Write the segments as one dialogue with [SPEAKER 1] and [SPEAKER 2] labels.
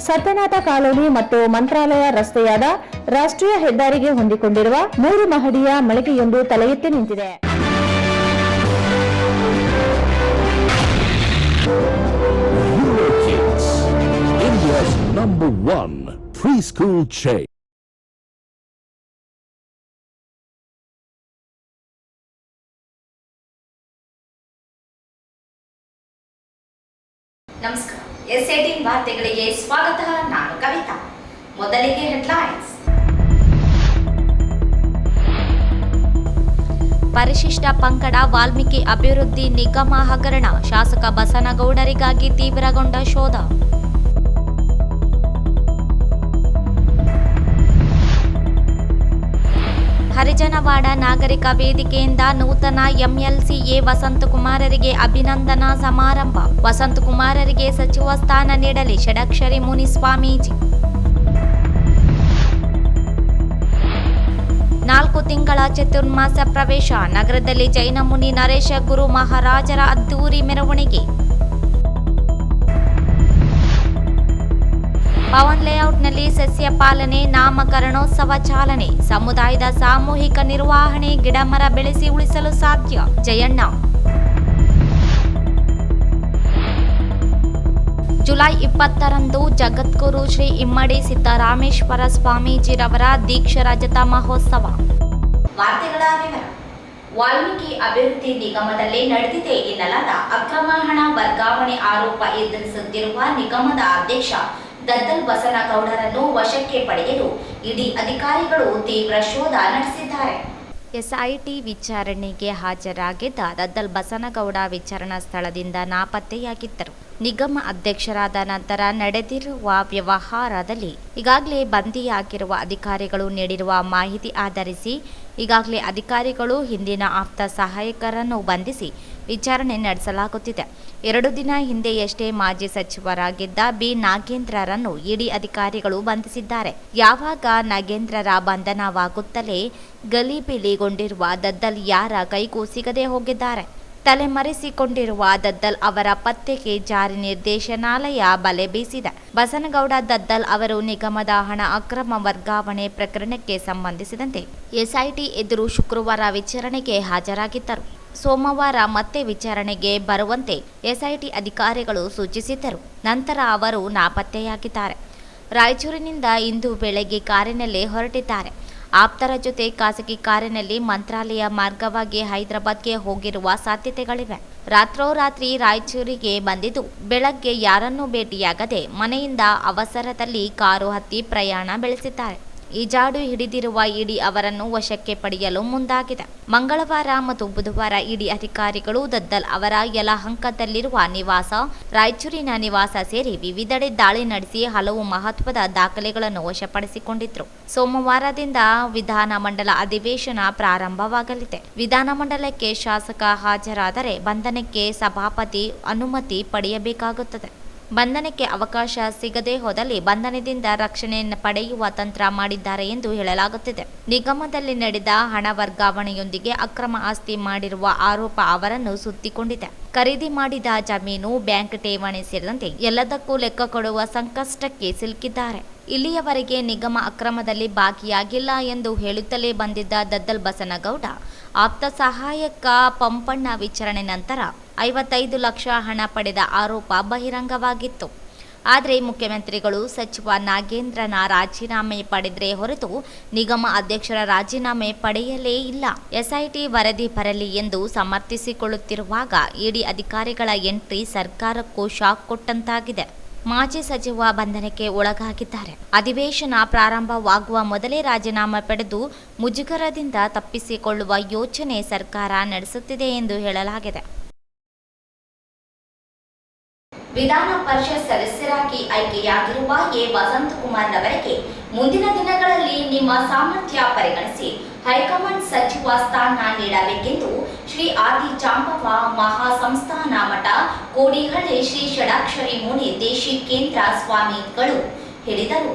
[SPEAKER 1] Satyanatha colony ಮತ್ತು ಮಂತ್ರಾಲಯ ರಸ್ತೆಯಾದ ರಾಷ್ಟ್ರೀಯ ಹೆದ್ದಾರಿಗೆ ಹೊಂದಿಕೊಂಡಿರುವ 3 ಮಹಡಿಯ ಮಳಿಗೆಯೊಂದು ತಲೆ ಎತ್ತಿ ನಿಂತಿದೆ.
[SPEAKER 2] India's #1 preschool chain.
[SPEAKER 3] ನಮಸ್ಕಾರ. S18 ವಾರ್ತೆಗಳಿಗೆ ಸ್ವಾಗತ. ನಾನು ಕವಿತಾ. ಮೊದಲಿಗೆ ಹೆಡ್ಲೈನ್ಸ್. ಪರಿಶಿಷ್ಟ ಪಂಗಡ ವಾಲ್ಮೀಕಿ ಅಭಿವೃದ್ಧಿ ನಿಗಮ ಹಗರಣ, ಶಾಸಕ ಬಸನಗೌಡರಿಗಾಗಿ ತೀವ್ರಗೊಂಡ ಶೋಧ. ಹರಿಜನವಾಡ ನಾಗರಿಕ ವೇದಿಕೆಯಿಂದ ನೂತನ MLCA ವಸಂತಕುಮಾರರಿಗೆ ಅಭಿನಂದನಾ ಸಮಾರಂಭ. ವಸಂತಕುಮಾರರಿಗೆ ಸಚಿವ ಸ್ಥಾನ ನೀಡಲಿ ಷಡಕ್ಷರಿ ಮುನಿ ಸ್ವಾಮೀಜಿ. 4 ತಿಂಗಳ ಚತುರ್ಮಾಸ ಪ್ರವೇಶ, ನಗರದಲ್ಲಿ ಜೈನ ಮುನಿ ನರೇಶ ಗುರು ಮಹಾರಾಜರ ಅದ್ದೂರಿ ಮೆರವಣಿಗೆ. ಪವನ್ ಲೇಔಟ್ನಲ್ಲಿ ಸಸ್ಯ ಪಾಲನೆ ನಾಮಕರಣೋತ್ಸವ ಚಾಲನೆ. ಸಮುದಾಯದ ಸಾಮೂಹಿಕ ನಿರ್ವಹಣೆ, ಗಿಡಮರ ಬೆಳೆಸಿ ಉಳಿಸಲು ಸಾಧ್ಯ. ಜಯಣ್ಣ. ಜುಲೈ 20ರಂದು ಜಗದ್ಗುರು ಶ್ರೀ ಇಮ್ಮಡಿ ಸಿದ್ದರಾಮೇಶ್ವರ ಸ್ವಾಮೀಜಿರವರ ದೀಕ್ಷಾ ರಜತ ಮಹೋತ್ಸವ. ವಾರ್ತೆಗಳ ವಿವರ. ವಾಲ್ಮೀಕಿ ಅಭಿವೃದ್ಧಿ ನಿಗಮದಲ್ಲಿ ನಡೆದಿದೆ ಎನ್ನಲಾದ ಅಕ್ರಮ ಹಣ ವರ್ಗಾವಣೆ ಆರೋಪ ಎದುರಿಸುತ್ತಿರುವ ನಿಗಮದ ಅಧ್ಯಕ್ಷ ದದ್ದಲ್ ಬಸನಗೌಡರನ್ನು ವಶಕ್ಕೆ ಪಡೆಯಲು ಇಡಿ ಅಧಿಕಾರಿಗಳು ತೀವ್ರ ಶೋಧ ನಡೆಸಿದ್ದಾರೆ. ಎಸ್ಐಟಿ ವಿಚಾರಣೆಗೆ ಹಾಜರಾಗಿದ್ದ ದದ್ದಲ್ ಬಸನಗೌಡ ವಿಚಾರಣಾ ಸ್ಥಳದಿಂದ ನಾಪತ್ತೆಯಾಗಿದ್ದರು. ನಿಗಮ ಅಧ್ಯಕ್ಷರಾದ ನಂತರ ನಡೆದಿರುವ ವ್ಯವಹಾರದಲ್ಲಿ ಈಗಾಗಲೇ ಬಂಧಿಯಾಗಿರುವ ಅಧಿಕಾರಿಗಳು ನೀಡಿರುವ ಮಾಹಿತಿ ಆಧರಿಸಿ ಈಗಾಗಲೇ ಅಧಿಕಾರಿಗಳು ಹಿಂದಿನ ಆಪ್ತ ಸಹಾಯಕರನ್ನು ಬಂಧಿಸಿ ವಿಚಾರಣೆ ನಡೆಸಲಾಗುತ್ತಿದೆ. 2 ದಿನ ಹಿಂದೆಯಷ್ಟೇ ಮಾಜಿ ಸಚಿವರಾಗಿದ್ದ ಬಿ ನಾಗೇಂದ್ರರನ್ನು ಇಡಿ ಅಧಿಕಾರಿಗಳು ಬಂಧಿಸಿದ್ದಾರೆ. ಯಾವಾಗ ನಾಗೇಂದ್ರರ ಬಂಧನವಾಗುತ್ತಲೇ ಗಲಿಬಿಲಿಗೊಂಡಿರುವ ದದ್ದಲ್ ಯಾರ ಕೈಗೂ ಸಿಗದೆ ಹೋಗಿದ್ದಾರೆ. ತಲೆಮರೆಸಿಕೊಂಡಿರುವ ದದ್ದಲ್ ಅವರ ಪತ್ತೆಗೆ ಜಾರಿ ನಿರ್ದೇಶನಾಲಯ ಬಲೆ ಬೀಸಿದೆ. ಬಸನಗೌಡ ದದ್ದಲ್ ಅವರು ನಿಗಮದ ಹಣ ಅಕ್ರಮ ವರ್ಗಾವಣೆ ಪ್ರಕರಣಕ್ಕೆ ಸಂಬಂಧಿಸಿದಂತೆ ಎಸ್ಐಟಿ ಎದುರು ಶುಕ್ರವಾರ ವಿಚಾರಣೆಗೆ ಹಾಜರಾಗಿದ್ದರು. ಸೋಮವಾರ ಮತ್ತೆ ವಿಚಾರಣೆಗೆ ಬರುವಂತೆ ಎಸ್ಐಟಿ ಅಧಿಕಾರಿಗಳು ಸೂಚಿಸಿದ್ದರು. ನಂತರ ಅವರು ನಾಪತ್ತೆಯಾಗಿದ್ದಾರೆ. ರಾಯಚೂರಿನಿಂದ ಇಂದು ಬೆಳಗ್ಗೆ ಕಾರಿನಲ್ಲಿ ಹೊರಟಿದ್ದಾರೆ. ಆಪ್ತರ ಜೊತೆ ಖಾಸಗಿ ಕಾರಿನಲ್ಲಿ ಮಂತ್ರಾಲಯ ಮಾರ್ಗವಾಗಿ ಹೈದರಾಬಾದ್ಗೆ ಹೋಗಿರುವ ಸಾಧ್ಯತೆಗಳಿವೆ. ರಾತ್ರೋರಾತ್ರಿ ರಾಯಚೂರಿಗೆ ಬಂದಿದ್ದು ಬೆಳಗ್ಗೆ ಯಾರನ್ನೂ ಭೇಟಿಯಾಗದೆ ಮನೆಯಿಂದ ಅವಸರದಲ್ಲಿ ಕಾರು ಹತ್ತಿ ಪ್ರಯಾಣ ಬೆಳೆಸಿದ್ದಾರೆ. ಈ ಜಾಡು ಹಿಡಿದಿರುವ ಇಡಿ ಅವರನ್ನು ವಶಕ್ಕೆ ಪಡೆಯಲು ಮುಂದಾಗಿದೆ. ಮಂಗಳವಾರ ಮತ್ತು ಬುಧವಾರ ಇಡಿ ಅಧಿಕಾರಿಗಳು ದದ್ದಲ್ ಅವರ ಯಲಹಂಕದಲ್ಲಿರುವ ನಿವಾಸ, ರಾಯಚೂರಿನ ನಿವಾಸ ಸೇರಿ ವಿವಿಧೆಡೆ ದಾಳಿ ನಡೆಸಿ ಹಲವು ಮಹತ್ವದ ದಾಖಲೆಗಳನ್ನು ವಶಪಡಿಸಿಕೊಂಡಿದ್ರು. ಸೋಮವಾರದಿಂದ ವಿಧಾನಮಂಡಲ ಅಧಿವೇಶನ ಪ್ರಾರಂಭವಾಗಲಿದೆ. ವಿಧಾನಮಂಡಲಕ್ಕೆ ಶಾಸಕ ಹಾಜರಾದರೆ ಬಂಧನಕ್ಕೆ ಸಭಾಪತಿ ಅನುಮತಿ ಪಡೆಯಬೇಕಾಗುತ್ತದೆ. ಬಂಧನಕ್ಕೆ ಅವಕಾಶ ಸಿಗದೆ ಹೋದಲ್ಲಿ ಬಂಧನದಿಂದ ರಕ್ಷಣೆ ಪಡೆಯುವ ತಂತ್ರ ಮಾಡಿದ್ದಾರೆ ಎಂದು ಹೇಳಲಾಗುತ್ತಿದೆ. ನಿಗಮದಲ್ಲಿ ನಡೆದ ಹಣ ವರ್ಗಾವಣೆಯೊಂದಿಗೆ ಅಕ್ರಮ ಆಸ್ತಿ ಮಾಡಿರುವ ಆರೋಪ ಅವರನ್ನು ಸುತ್ತಿಕೊಂಡಿದೆ. ಖರೀದಿ ಮಾಡಿದ ಜಮೀನು, ಬ್ಯಾಂಕ್ ಠೇವಣಿ ಸೇರಿದಂತೆ ಎಲ್ಲದಕ್ಕೂ ಲೆಕ್ಕ ಕೊಡುವ ಸಂಕಷ್ಟಕ್ಕೆ ಸಿಲುಕಿದ್ದಾರೆ. ಇಲ್ಲಿಯವರೆಗೆ ನಿಗಮ ಅಕ್ರಮದಲ್ಲಿ ಭಾಗಿಯಾಗಿಲ್ಲ ಎಂದು ಹೇಳುತ್ತಲೇ ಬಂದಿದ್ದ ದದ್ದಲ್ ಬಸನಗೌಡ ಆಪ್ತ ಸಹಾಯಕ ಪಂಪಣ್ಣ ವಿಚಾರಣೆ ನಂತರ 55 ಲಕ್ಷ ಹಣ ಪಡೆದ ಆರೋಪ ಬಹಿರಂಗವಾಗಿತ್ತು. ಆದರೆ ಮುಖ್ಯಮಂತ್ರಿಗಳು ಸಚಿವ ನಾಗೇಂದ್ರನ ರಾಜೀನಾಮೆ ಪಡೆದರೆ ಹೊರತು ನಿಗಮ ಅಧ್ಯಕ್ಷರ ರಾಜೀನಾಮೆ ಪಡೆಯಲೇ ಇಲ್ಲ. ಎಸ್ಐಟಿ ವರದಿ ಬರಲಿ ಎಂದು ಸಮರ್ಥಿಸಿಕೊಳ್ಳುತ್ತಿರುವಾಗ ಇಡಿ ಅಧಿಕಾರಿಗಳ ಎಂಟ್ರಿ ಸರ್ಕಾರಕ್ಕೂ ಶಾಕ್ ಕೊಟ್ಟಂತಾಗಿದೆ. ಮಾಜಿ ಸಚಿವ ಬಂಧನಕ್ಕೆ ಒಳಗಾಗಿದ್ದಾರೆ. ಅಧಿವೇಶನ ಪ್ರಾರಂಭವಾಗುವ ಮೊದಲೇ ರಾಜೀನಾಮೆ ಪಡೆದು ಮುಜುಗರದಿಂದ ತಪ್ಪಿಸಿಕೊಳ್ಳುವ ಯೋಚನೆ ಸರ್ಕಾರ ನಡೆಸುತ್ತಿದೆ ಎಂದು ಹೇಳಲಾಗಿದೆ. ವಿಧಾನ ಪರಿಷತ್ ಸದಸ್ಯರಾಗಿ ಆಯ್ಕೆಯಾಗಿರುವ ವಸಂತಕುಮಾರ್ ಅವರಿಗೆ ಮುಂದಿನ ದಿನಗಳಲ್ಲಿ ನಿಮ್ಮ ಸಾಮರ್ಥ್ಯ ಪರಿಗಣಿಸಿ ಹೈಕಮಾಂಡ್ ಸಚಿವ ಸ್ಥಾನ ನೀಡಬೇಕೆಂದು ಶ್ರೀ ಆದಿ ಜಾಂಬವ ಮಹಾಸಂಸ್ಥಾನ ಮಠ ಕೋಡಿಹಳ್ಳಿ ಶ್ರೀ ಷಡಾಕ್ಷರಿ ಮುನಿ ದೇಶಿಕೇಂದ್ರ ಸ್ವಾಮಿಗಳು ಹೇಳಿದರು.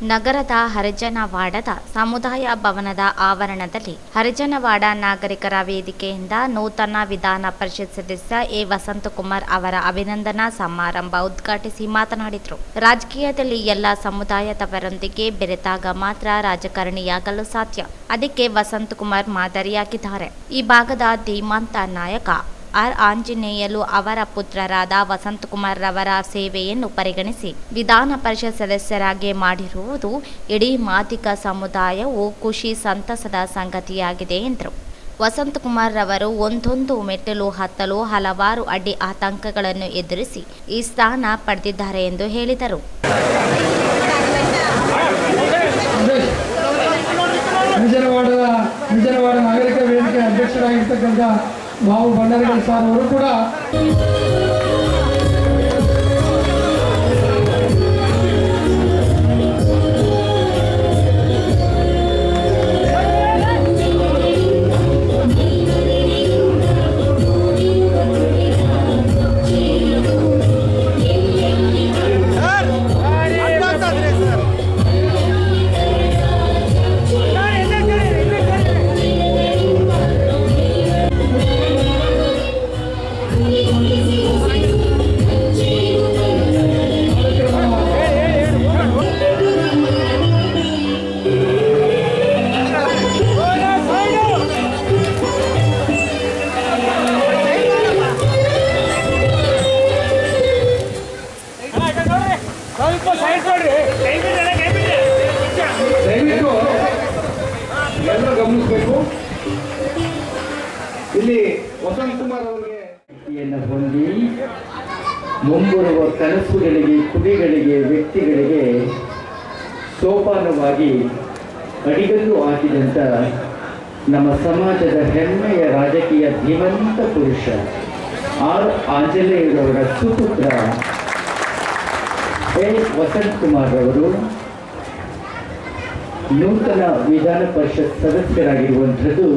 [SPEAKER 3] ನಗರದ ಹರಿಜನವಾಡದ ಸಮುದಾಯ ಭವನದ ಆವರಣದಲ್ಲಿ ಹರಿಜನವಾಡ ನಾಗರಿಕರ ವೇದಿಕೆಯಿಂದ ನೂತನ ವಿಧಾನ ಪರಿಷತ್ ಸದಸ್ಯ ಎ ವಸಂತಕುಮಾರ್ ಅವರ ಅಭಿನಂದನಾ ಸಮಾರಂಭ ಉದ್ಘಾಟಿಸಿ ಮಾತನಾಡಿದರು. ರಾಜಕೀಯದಲ್ಲಿ ಎಲ್ಲ ಸಮುದಾಯದವರೊಂದಿಗೆ ಬೆರೆತಾಗ ಮಾತ್ರ ರಾಜಕಾರಣಿಯಾಗಲು ಸಾಧ್ಯ. ಅದಕ್ಕೆ ವಸಂತಕುಮಾರ್ ಮಾದರಿಯಾಗಿದ್ದಾರೆ. ಈ ಭಾಗದ ಧೀಮಂತ ನಾಯಕ ಆರ್ ಆಂಜನೇಯಲು ಅವರ ಪುತ್ರರಾದ ವಸಂತಕುಮಾರ್ ರವರ ಸೇವೆಯನ್ನು ಪರಿಗಣಿಸಿ ವಿಧಾನ ಪರಿಷತ್ ಸದಸ್ಯರಾಗಿ ಮಾಡಿರುವುದು ಇಡೀ ಮಾದಿಗ ಸಮುದಾಯವು ಖುಷಿ ಸಂತಸದ ಸಂಗತಿಯಾಗಿದೆ ಎಂದರು. ವಸಂತಕುಮಾರ್ ರವರು ಒಂದೊಂದು ಮೆಟ್ಟಿಲು ಹತ್ತಲು ಹಲವಾರು ಅಡ್ಡಿ ಆತಂಕಗಳನ್ನು ಎದುರಿಸಿ ಈ ಸ್ಥಾನ ಪಡೆದಿದ್ದಾರೆ ಎಂದು ಹೇಳಿದರು.
[SPEAKER 4] ಹರಿಜನವಾಡ ನಾಗರಿಕ ವೇದಿಕೆ ಅಧ್ಯಕ್ಷರಾಗಿರ್ತಕ್ಕಂಥ ಬಾಬು ಭಂಡಾರಿಗಲ್ ಸರ್ ಅವರು ಕೂಡ ದಯವಿಟ್ಟು ಎಲ್ಲರೂ ಗಮನಿಸಬೇಕು. ಇಲ್ಲಿ ವಸಂತಕುಮಾರ್ ಅವರಿಗೆ
[SPEAKER 5] ಹೊಂದಿ ಮುಂಬರುವ ಕನಸುಗಳಿಗೆ, ಕುಡಿಗಳಿಗೆ, ವ್ಯಕ್ತಿಗಳಿಗೆ ಸೋಪಾನವಾಗಿ ಅಡಿಗಲ್ಲು ಹಾಕಿದಂಥ ನಮ್ಮ ಸಮಾಜದ ಹೆಮ್ಮೆಯ ರಾಜಕೀಯ ಧೀಮಂತ ಪುರುಷ ಆರ್ ಆಂಜನೇಯರವರ ಸುಪುತ್ರ ಎ ವಸಂತಕುಮಾರ್ ಅವರು ನೂತನ ವಿಧಾನ ಪರಿಷತ್ ಸದಸ್ಯರಾಗಿರುವಂಥದ್ದು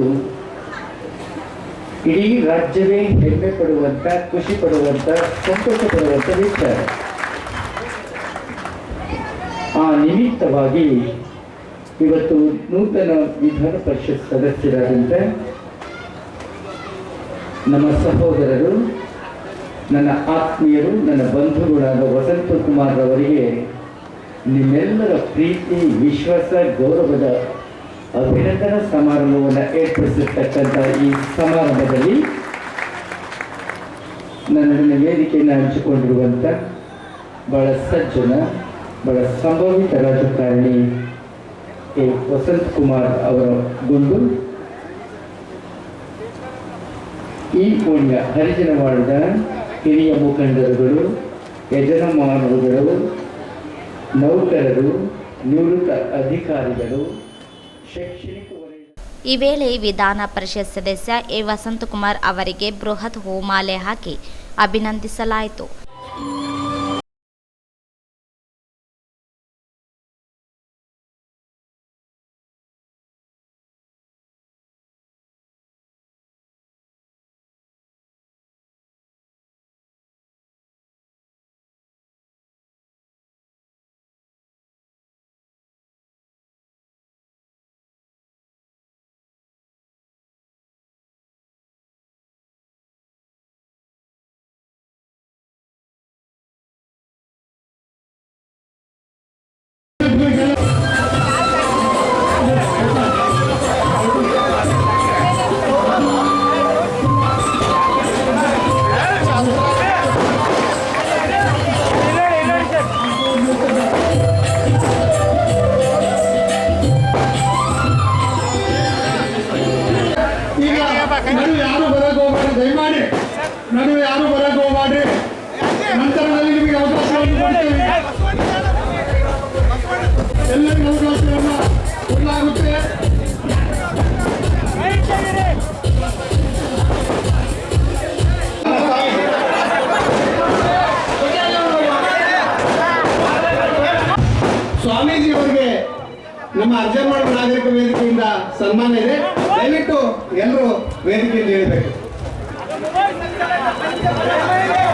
[SPEAKER 5] ಇಡೀ ರಾಜ್ಯವೇ ಹೆಮ್ಮೆ ಪಡುವಂಥ, ಖುಷಿ ಪಡುವಂಥ, ಸಂತೋಷ ಪಡುವಂಥ ವಿಚಾರ. ಆ ನಿಮಿತ್ತವಾಗಿ ಇವತ್ತು ನೂತನ ವಿಧಾನ ಪರಿಷತ್ ಸದಸ್ಯರಾದಂಥ ನಮ್ಮ ಸಹೋದರರು, ನನ್ನ ಆತ್ಮೀಯರು, ನನ್ನ ಬಂಧುಗಳಾದ ವಸಂತಕುಮಾರ್ ಅವರಿಗೆ ನಿಮ್ಮೆಲ್ಲರ ಪ್ರೀತಿ, ವಿಶ್ವಾಸ, ಗೌರವದ ಅಭಿನಂದನಾ ಸಮಾರಂಭವನ್ನು ಏರ್ಪಡಿಸಿರ್ತಕ್ಕಂಥ ಈ ಸಮಾರಂಭದಲ್ಲಿ ನನ್ನನ್ನು ವೇದಿಕೆಯನ್ನು ಹಂಚಿಕೊಂಡಿರುವಂಥ ಬಹಳ ಸಜ್ಜನ, ಬಹಳ ಸಂಭವಿತ ರಾಜಕಾರಣಿ ಎ ವಸಂತಕುಮಾರ್ ಅವರ ಗುಂಡು ಈ ಪುಣ್ಯ ಹರಿಜನವಾಡದ ಹಿರಿಯ ಮುಖಂಡರುಗಳು, ಯಜಮಾನರುಗಳು, ನೌಕರರು, ನಿವೃತ್ತ ಅಧಿಕಾರಿಗಳು, ಶೈಕ್ಷಣಿಕ ವಲಯ.
[SPEAKER 3] ಈ ವೇಳೆ ವಿಧಾನ ಪರಿಷತ್ ಸದಸ್ಯ ಎ ವಸಂತಕುಮಾರ್ ಅವರಿಗೆ ಬೃಹತ್ ಹೂಮಾಲೆ ಹಾಕಿ ಅಭಿನಂದಿಸಲಾಯಿತು.
[SPEAKER 4] ನಡುವೆ ಯಾರು ಬರಕ್ಕೆ ಹೋಗ್ಬೇಡ್ರಿ. ನಂತರದಲ್ಲಿ ನಿಮಗೆ ಅವಕಾಶವನ್ನು ಕೊಡ್ತೇವೆ. ಎಲ್ಲರಿಗೂ ಅವಕಾಶವನ್ನು ಕೊಡಲಾಗುತ್ತೆ. ಸ್ವಾಮೀಜಿ ಅವರಿಗೆ ನಮ್ಮ ಹರಿಜನವಾಡ ನಾಗರಿಕ ವೇದಿಕೆಯಿಂದ ಸನ್ಮಾನ ಇದೆ. ದಯವಿಟ್ಟು ಎಲ್ಲರೂ ವೇದಿಕೆಯಲ್ಲಿ ಇರಬೇಕು.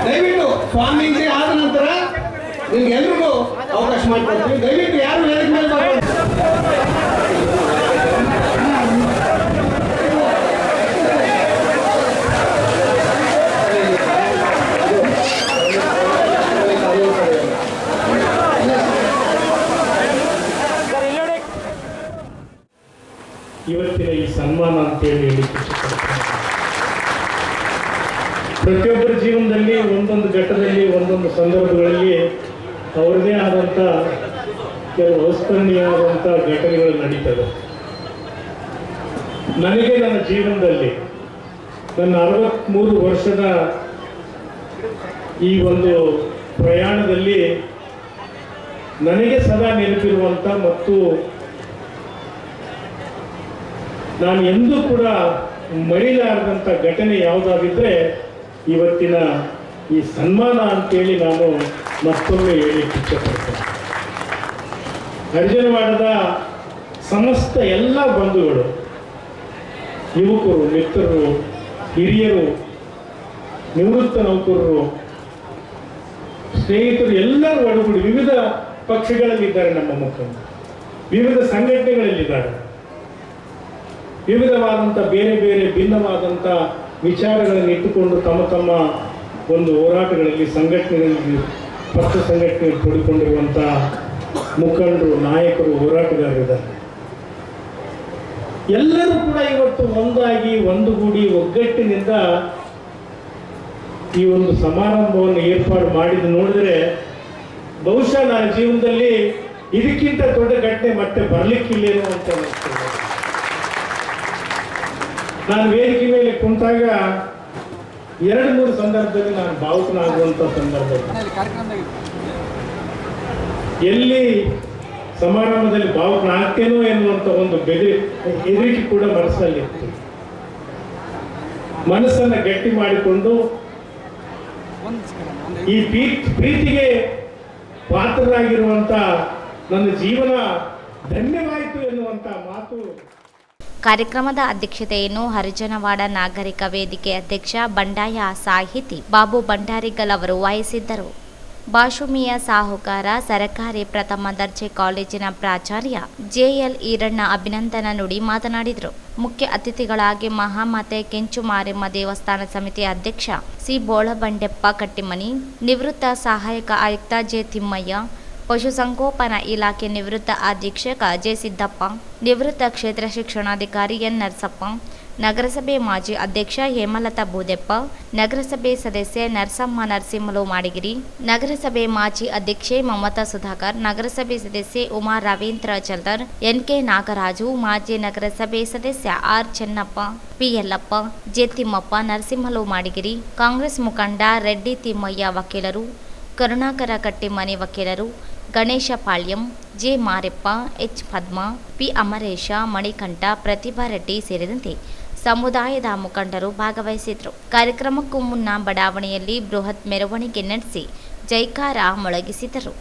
[SPEAKER 4] ದಯವಿಟ್ಟು ಸ್ವಾಮೀಜಿ ಆದ ನಂತರ ನಿಮ್ಗೆ ಎಲ್ರಿಗೂ ಅವಕಾಶ ಮಾಡಿಕೊಡ್ತೀವಿ. ದಯವಿಟ್ಟು ಯಾರು ವೇದಿಕೆ ಮೇಲೆ ಬರ್ಬೋದು.
[SPEAKER 6] ಇವತ್ತಿನ ಈ ಸನ್ಮಾನ ಅಂತೇಳಿ ಹೇಳಿಕ್ಕೆ ಇಷ್ಟಪಡ್ತೀನಿ. ಪ್ರತಿಯೊಬ್ಬರ ಜೀವನದಲ್ಲಿ ಒಂದೊಂದು ಘಟ್ಟದಲ್ಲಿ ಒಂದೊಂದು ಸಂದರ್ಭಗಳಲ್ಲಿ ಅವರದೇ ಆದಂಥ ಕೆಲವು ಅವಿಸ್ಮರಣೀಯವಾದಂಥ ಘಟನೆಗಳು ನಡೀತದೆ. ನನಗೆ ನನ್ನ ಜೀವನದಲ್ಲಿ ನನ್ನ 63 ವರ್ಷದ ಈ ಒಂದು ಪ್ರಯಾಣದಲ್ಲಿ ನನಗೆ ಸದಾ ನೆನಪಿರುವಂಥ ಮತ್ತು ನಾನು ಎಂದೂ ಕೂಡ ಮರಿಲಾರದಂಥ ಘಟನೆ ಯಾವುದಾಗಿದ್ದರೆ ಇವತ್ತಿನ ಈ ಸನ್ಮಾನ ಅಂತೇಳಿ ನಾನು ಮತ್ತೊಮ್ಮೆ ಹೇಳಿಕ್ಕೆ ಇಷ್ಟಪಡ್ತೇನೆ. ಹರಿಜನವಾಡದ ಸಮಸ್ತ ಎಲ್ಲ ಬಂಧುಗಳು, ಯುವಕರು, ಮಿತ್ರರು, ಹಿರಿಯರು, ನಿವೃತ್ತ ನೌಕರರು, ಸ್ನೇಹಿತರು ಎಲ್ಲರೂ ಒಳಗೂಡಿ ವಿವಿಧ ಪಕ್ಷಗಳಲ್ಲಿದ್ದಾರೆ. ನಮ್ಮ ಮುಖಂಡರು ವಿವಿಧ ಸಂಘಟನೆಗಳಲ್ಲಿದ್ದಾರೆ. ವಿವಿಧವಾದಂಥ ಬೇರೆ ಬೇರೆ ಭಿನ್ನವಾದಂಥ ವಿಚಾರಗಳನ್ನು ಇಟ್ಟುಕೊಂಡು ತಮ್ಮ ತಮ್ಮ ಒಂದು ಹೋರಾಟಗಳಲ್ಲಿ ಸಂಘಟನೆಗಳಲ್ಲಿ ಪಕ್ಷ ಸಂಘಟನೆಯಲ್ಲಿ ತೊಡಗಿಕೊಂಡಿರುವಂಥ ಮುಖಂಡರು, ನಾಯಕರು, ಹೋರಾಟಗಾರರಿದ್ದಾರೆ. ಎಲ್ಲರೂ ಕೂಡ ಇವತ್ತು ಒಂದಾಗಿ ಒಂದುಗೂಡಿ ಒಗ್ಗಟ್ಟಿನಿಂದ ಈ ಒಂದು ಸಮಾರಂಭವನ್ನು ಏರ್ಪಾಡು ಮಾಡಿದ್ದು ನೋಡಿದ್ರೆ ಬಹುಶಃ ನನ್ನ ಜೀವನದಲ್ಲಿ ಇದಕ್ಕಿಂತ ದೊಡ್ಡ ಘಟನೆ ಮತ್ತೆ ಬರಲಿಕ್ಕಿಲ್ಲೇನೋ ಅಂತ ಅನಿಸ್ತದೆ. ನಾನು ವೇದಿಕೆ ಮೇಲೆ ಕುಂತಾಗ 2-3 ಸಂದರ್ಭದಲ್ಲಿ ನಾನು ಭಾವುಕನಾಗುವಂಥ ಸಂದರ್ಭ, ಎಲ್ಲಿ ಸಮಾರಂಭದಲ್ಲಿ ಭಾವುಕನಾಗ್ತೇನೋ ಎನ್ನುವಂಥ ಒಂದು ಹೆದರಿಕೆ ಕೂಡ ಮನಸ್ಸಿನಲ್ಲಿತ್ತು. ಮನಸ್ಸನ್ನು ಗಟ್ಟಿ ಮಾಡಿಕೊಂಡು ಈ ಪ್ರೀತಿಗೆ ಪಾತ್ರರಾಗಿರುವಂಥ ನನ್ನ ಜೀವನ ಧನ್ಯವಾಯಿತು ಎನ್ನುವಂಥ ಮಾತು.
[SPEAKER 3] ಕಾರ್ಯಕ್ರಮದ ಅಧ್ಯಕ್ಷತೆಯನ್ನು ಹರಿಜನವಾಡ ನಾಗರಿಕ ವೇದಿಕೆ ಅಧ್ಯಕ್ಷ ಬಂಡಾಯ ಸಾಹಿತಿ ಬಾಬು ಭಂಡಾರಿಗಲ್ ಅವರು ವಹಿಸಿದ್ದರು. ಬಾಶುಮಿಯ ಸಾಹುಕಾರ ಸರಕಾರಿ ಪ್ರಥಮ ದರ್ಜೆ ಕಾಲೇಜಿನ ಪ್ರಾಚಾರ್ಯ ಜೆಎಲ್ ಈರಣ್ಣ ಅಭಿನಂದನಾ ನುಡಿ ಮಾತನಾಡಿದರು. ಮುಖ್ಯ ಅತಿಥಿಗಳಾಗಿ ಮಹಾಮಾತೆ ಕೆಂಚುಮಾರಮ್ಮ ದೇವಸ್ಥಾನ ಸಮಿತಿ ಅಧ್ಯಕ್ಷ ಸಿ ಬೋಳಬಂಡೆಪ್ಪ ಕಟ್ಟಿಮನಿ, ನಿವೃತ್ತ ಸಹಾಯಕ ಆಯುಕ್ತ ಜೆ ತಿಮ್ಮಯ್ಯ, ಪಶುಸಂಗೋಪನಾ ಇಲಾಖೆ ನಿವೃತ್ತ ಅಧೀಕ್ಷಕ ಜೆ ಸಿದ್ದಪ್ಪ, ನಿವೃತ್ತ ಕ್ಷೇತ್ರ ಶಿಕ್ಷಣಾಧಿಕಾರಿ ಎನ್ ನರಸಪ್ಪ, ನಗರಸಭೆ ಮಾಜಿ ಅಧ್ಯಕ್ಷ ಹೇಮಲತಾ ಬೂದೆಪ್ಪ, ನಗರಸಭೆ ಸದಸ್ಯೆ ನರಸಮ್ಮ ನರಸಿಂಹಲು ಮಾಡಿಗಿರಿ, ನಗರಸಭೆ ಮಾಜಿ ಅಧ್ಯಕ್ಷೆ ಮಮತಾ ಸುಧಾಕರ್, ನಗರಸಭೆ ಸದಸ್ಯೆ ಉಮಾ ರವೀಂದ್ರ ಚಲ್ದರ್, ಎನ್ಕೆ ನಾಗರಾಜು, ಮಾಜಿ ನಗರಸಭೆ ಸದಸ್ಯ R Chennappa, P Yellappa, J Thimmappa, Narasimhulu Madigiri, Congress ಮುಖಂಡ ರೆಡ್ಡಿ ತಿಮ್ಮಯ್ಯ ವಕೀಲರು, ಕರುಣಾಕರ ಕಟ್ಟಿಮನಿ ವಕೀಲರು, Ganesha Palyam, J Mareppa, H Padma, P Amaresha, Manikanta, Prathibha Reddy ಸೇರಿದಂತೆ ಸಮುದಾಯದ ಮುಖಂಡರು ಭಾಗವಹಿಸಿದ್ರು. ಕಾರ್ಯಕ್ರಮಕ್ಕೂ ಮುನ್ನ ಬಡಾವಣೆಯಲ್ಲಿ ಬೃಹತ್ ಮೆರವಣಿಗೆ ನಡೆಸಿ ಜೈಕಾರ ಮೊಳಗಿಸಿದರು.